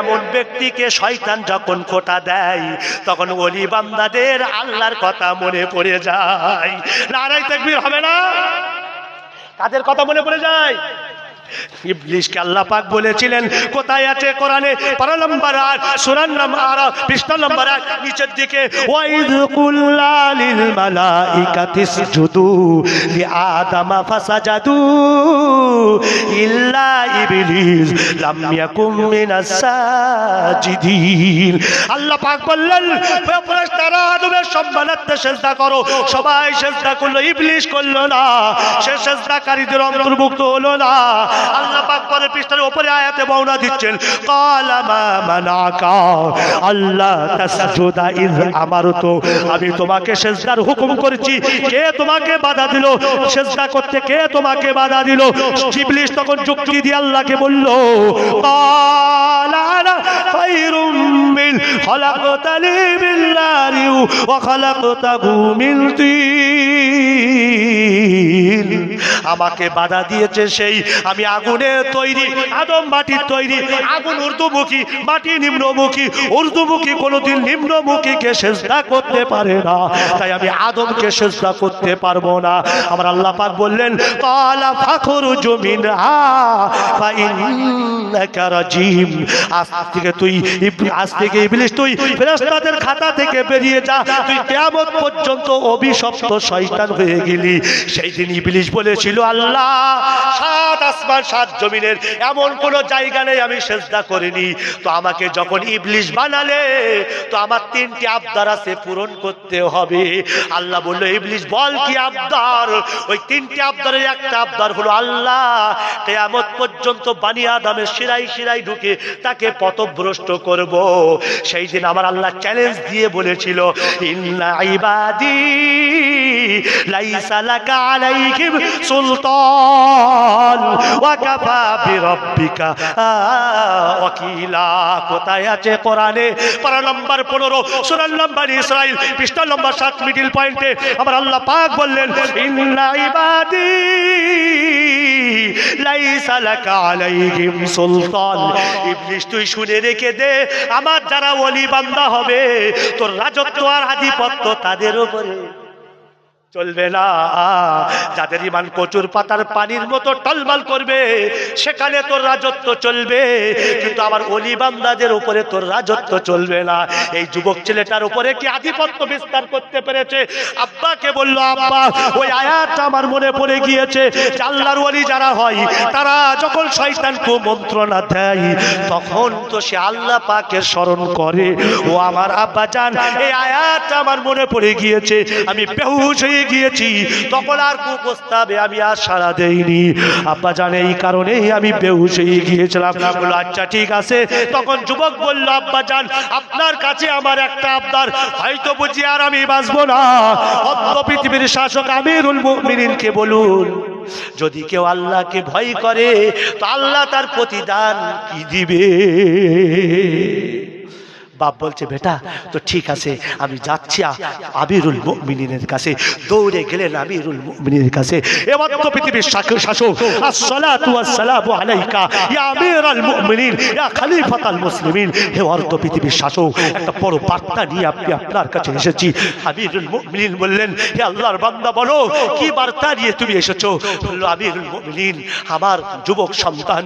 এমন ব্যক্তিকে শয়তান যখন খোঁটা দেয় তখন ওলি বান্দাদের আল্লাহর কথা মনে পড়ে যায়। নারায়ে তাকবীর হবে না? কাদের কথা মনে পড়ে যায়? ইবলিসকে আল্লাহ পাক বলেছিলেন, কোথায় আছে কোরআনে 12 নম্বর আয়াত সূরা আরাফ 20 নম্বর আয়াত নিচের দিকে, ওয়াইদ কুল্লা লিল মালাইকাতি ইসজুদু লিআদামা ফাসাজাদু ইল্লা ইবলিস লাম ইয়াকুম মিনাস সাজিদিন। আল্লাহ পাক বললেন, ফেরেশতারা আদমের সম্মানার্থে সিজদা করো। সবাই সিজদা করলো, ইবলিস করলো না, সে সিজদাকারীদের অন্তর্ভুক্ত হলো না। আল্লাহ পাক পরের পৃষ্ঠার উপরে আয়াতে বর্ণনা দিচ্ছেন, ক্বালা মা মানাকা আল্লা তাসজুদা ইয আমারতু, আমি তোমাকে সিজদার হুকুম করেছি, কে তোমাকে বাধা দিল সিজদা করতে? কে তোমাকে বাধা দিল? ইবলিস তখন যুক্তি দিয়ে আল্লাহকে বলল, ক্বালা আনা খায়রুম মিন খালাকতানি মিন নারি ওয়া খালাকতাহু মিন তিন। আমাকে বাধা দিয়েছে সেই, আমি আগুনের তৈরি, আদম মাটির তৈরি। আগুন ঊর্ধ্বমুখী, মাটি নিম্নমুখী। ঊর্ধ্বমুখী কোনোদিন নিম্নমুখীকে সিজদা করতে পারে না, তাই আমি আদমকে সিজদা করতে পারবো না। আমার আল্লাহ পাক বললেন, ক্বালা ফাখরুজ মিনহা ফাইন্নাকা রাজিম। আজ থেকে ইবলিস তুই ফেরেশতাদের খাতা থেকে বেরিয়ে যা, তুই কিয়ামত পর্যন্ত অভিশপ্ত শয়তান হয়ে গেলি। সেই দিন ইবলিস বলেছিল, আল্লাহ 7 আসমান 7 জমিনের এমন কোন জায়গা নেই আমি সিজদা করিনি, তো আমাকে যখন ইবলিস বানালে তো আমার 3টি আবদার আছে, পূরণ করতে হবে। আল্লাহ বলল, ইবলিস বল কি আবদার? ওই 3টি আবদারের একটা আবদার হলো, আল্লাহ কিয়ামত পর্যন্ত বানি আদমের শিরায় শিরায় ঢুকে তাকে পথভ্রষ্ট করব। সেই দিন আমার আল্লাহ চ্যালেঞ্জ দিয়ে বলেছিল, ইন্না ইবাদি লাইসা লাকা আলাইহিম সুলতান ওয়া কাফা বিরাব্বিকা ওয়াকিলা। কোথায় আছে কোরআনে 12 নম্বর 15 সূরা নম্বর ইসরাইল পৃষ্ঠা নম্বর 7 মিডল পয়েন্টে আমার আল্লাহ পাক বললেন, ইন্না ইবাদি লাইসা লাকা আলাইহিম সুলতান। ইবলিস তুই শুনে রেখে দে, আমার যারা ওলি বান্দা হবে তোর রাজত্ব আর আধিপত্য তাদের উপরে চলবে না। যাদের ঈমান কচুর পাতার পানির মতো টলমল করবে সেখানে তোর রাজত্ব চলবে, কিন্তু আমার ওলি বান্দাদের উপরে তোর রাজত্ব চলবে না। এই যুবক ছেলেটার উপরে কি আধিপত্য বিস্তার করতে পেরেছে? আব্বাকে বলল, আব্বা ওই আয়াতটা আমার মনে পড়ে গিয়েছে, আল্লাহর ওলি যারা হয় তারা যখন শয়তানকে মন্ত্রণা দেয় তখন তো সে আল্লাহ পাকের স্মরণ করে। ও আমার আব্বা জান, এই আয়াতটা আমার মনে পড়ে গিয়েছে, আমি বেহুশ হয়ে গিয়েছি, তখন আর কুপ্রস্তাবে আমি আর সাড়া দেইনি। আব্বা জানে এই কারণেই আমি বেহুশ হয়ে গিয়েছিলাম। বলল, আচ্ছা ঠিক আছে। তখন যুবক বলল, আব্বা জান আপনার কাছে আমার একটা আবদার, হয়তো বুঝি আর আমি বাঁচবো না। অন্য পৃথিবীর শাসক আমিরুল মুমিনিনকে বলুন, যদি কেউ আল্লাহকে ভয় করে তো আল্লাহ তার প্রতিদান কি দিবে? বাপ বলছে, বেটা তো ঠিক আছে, আমি যাচ্ছি আমিরুল মুমিনিনের কাছে। দৌড়ে গেলেন আমিরুল মুমিনিনের কাছে। এবার তো পৃথিবীর শাসক, আসসালাতু ওয়াসসালামু আলাইকা ইয়া আমিরুল মুমিনিন ইয়া খলিফাতুল মুসলিমিন। হে অর্ধ পৃথিবীর শাসক, একটা বড় বার্তা নিয়ে আপনি আপনার কাছে এসেছি। আমিরুল মুমিনিন বললেন, হে আল্লাহর বান্দা বলো কি বার্তা নিয়ে তুমি এসেছো? বলল, আমিরুল মুমিনিন আমার যুবক সন্তান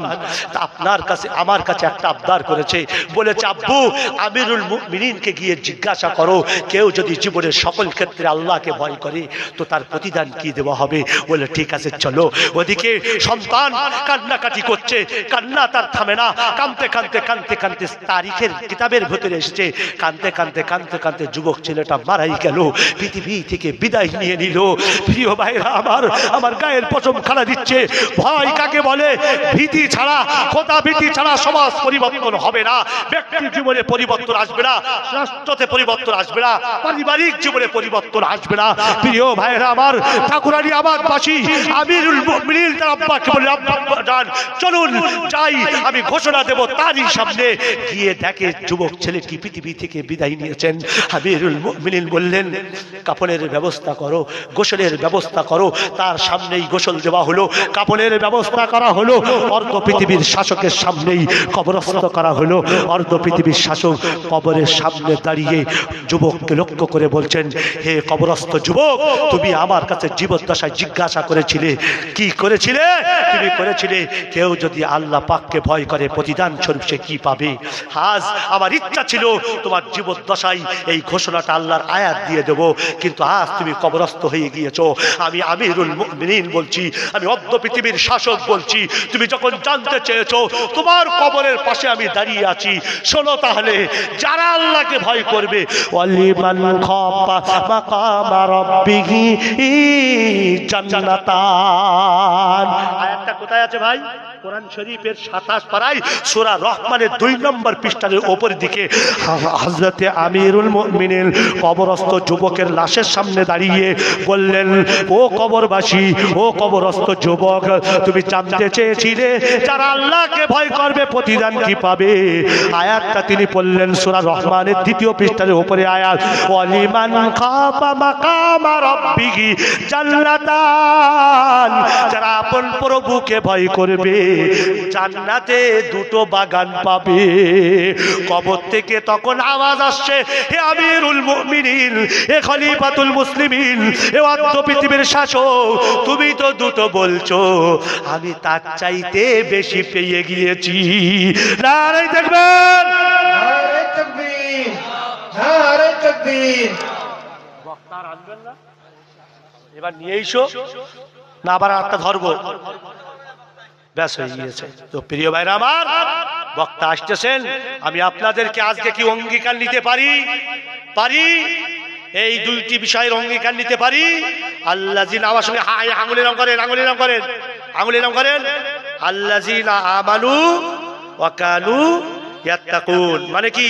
আপনার কাছে আমার কাছে একটা আবদার করেছে, বলেছে আব্বু আমিরুল মুমিনিনকে গিয়ে জিজ্ঞাসা করো, কেউ যদি জীবনের সকল ক্ষেত্রে আল্লাহকে ভয় করে তো তার প্রতিদান কি দেওয়া হবে। বলে ঠিক আছে চলো। ওদিকে সন্তান কান্নাকাটি করছে, কান্না তার থামে না, কাঁদতে কাঁদতে কাঁদতে কাঁদতে তারিখের কিতাবের ভেতরে এসেছে, কাঁদতে কাঁদতে কাঁদতে কাঁদতে যুবক ছেলেটা মারাই গেল, পৃথিবী থেকে বিদায় নিয়ে নিল। প্রিয় ভাইরা আমার গায়ের পশম খাড়া দিচ্ছে। ভয় কাকে বলে? ভীতি ছাড়া, খোদা ভীতি ছাড়া সমাজ পরিবর্তন হবে না, ব্যক্তি জীবনে পরিবর্তন পরিবর্তন আসবে না, রাষ্ট্রতে পরিবর্তন আসবে না, পারিবারিক জীবনে পরিবর্তন আসবে না। প্রিয় ভাইরা আমার, ঠাকুরানী আবাদবাসী আমিরুল মুমিনিন তার আব্বাকে বলে, আব্বা যান চলুন যাই, আমি ঘোষণা দেব। তারই সামনে গিয়ে দেখে যুবক ছেলেটি পৃথিবী থেকে বিদায় নিয়েছেন। আমিরুল মুমিনিন বললেন, কাফনের ব্যবস্থা করো, গোসলের ব্যবস্থা করো। তার সামনেই গোসল দেওয়া হলো, কাফনের ব্যবস্থা করা হলো। অর্ধ পৃথিবীর শাসকের সামনেই কবরস্থ করা হলো। অর্ধ পৃথিবীর শাসক কবরের সামনে দাঁড়িয়ে যুবককে লক্ষ্য করে বলছেন, হে কবরস্থ যুবক, তুমি আমার কাছে জীবদ্দশায় জিজ্ঞাসা করেছিলে, কি করেছিলে? তুমি করেছিলে কেউ যদি আল্লাহ পাককে ভয় করে প্রতিদান স্বরূপ সে কি পাবে। আজ আমার ইচ্ছা ছিল তোমার জীবদ্দশায় এই ঘোষণাটা আল্লাহর আয়াত দিয়ে দেব, কিন্তু আজ তুমি কবরস্থ হয়ে গিয়েছো। আমি আমিরুল মুমিনিন বলছি, আমি অর্ধ পৃথিবীর শাসক বলছি, তুমি যখন জানতে চেয়েছো তোমার কবরের পাশে আমি দাঁড়িয়ে আছি। শোনো তাহলে, যারা আল্লাহকে ভয় করবে, ওয়ালিমান খাফা মাকামা রাব্বিহি জান্নাতান। আয়াতটা কোথায় আছে ভাই? কোরআন শরীফের 27 পারায় সূরা রহমানের 2 নম্বর পৃষ্ঠার উপর দিকে হযরতে আমিরুল মুমিনিন কবরস্থ যুবকের লাশের সামনে দাঁড়িয়ে বললেন, ও কবরবাসী, ও কবরস্থ যুবক, তুমি জানতে চেয়েছিলে যারা আল্লাহকে ভয় করবে প্রতিদান কি পাবে। আয়াতটা তিনি পড়লেন সূরা রহমানের 2 পৃষ্ঠার উপরে আয়াত, ওয়ালিমান খাফা মাকামা রাব্বিহি জান্নাতান। যারা আপন প্রভুকে ভয় করবে জান্নাতে 2টো বাগান পাবে। কবর থেকে তখন আওয়াজ আসছে, হে আমিরুল মুমিনিন, হে খলিফাতুল মুসলিমিন, হে অর্ধ পৃথিবীর শাসক, তুমি তো 2টো বলছো, আমি তার চাইতে বেশি পেয়ে গিয়েছি। নারে তাকবীর, নারে তাকবীর, নারে তাকবীর। বক্তার আনবেন না, এবার নিয়ে এসো না, আবার একটা ধরবো, ব্যাস হয়ে গিয়েছে। তো প্রিয় ভাইরা আমার, বক্তা আসতেছেন, আমি আপনাদেরকে আজকে কি অঙ্গীকার নিতে পারি? এই 2টি বিষয়ের অঙ্গীকার নিতে পারি। আল্লাযিনা, আমার সঙ্গে হাই আঙ্গুলের নাম করেন, আঙ্গুলের নাম করেন, আঙ্গুলের নাম করেন। আল্লাযিনা আমানু ওয়া কানু ইয়াত্তাকুন, মানে কি?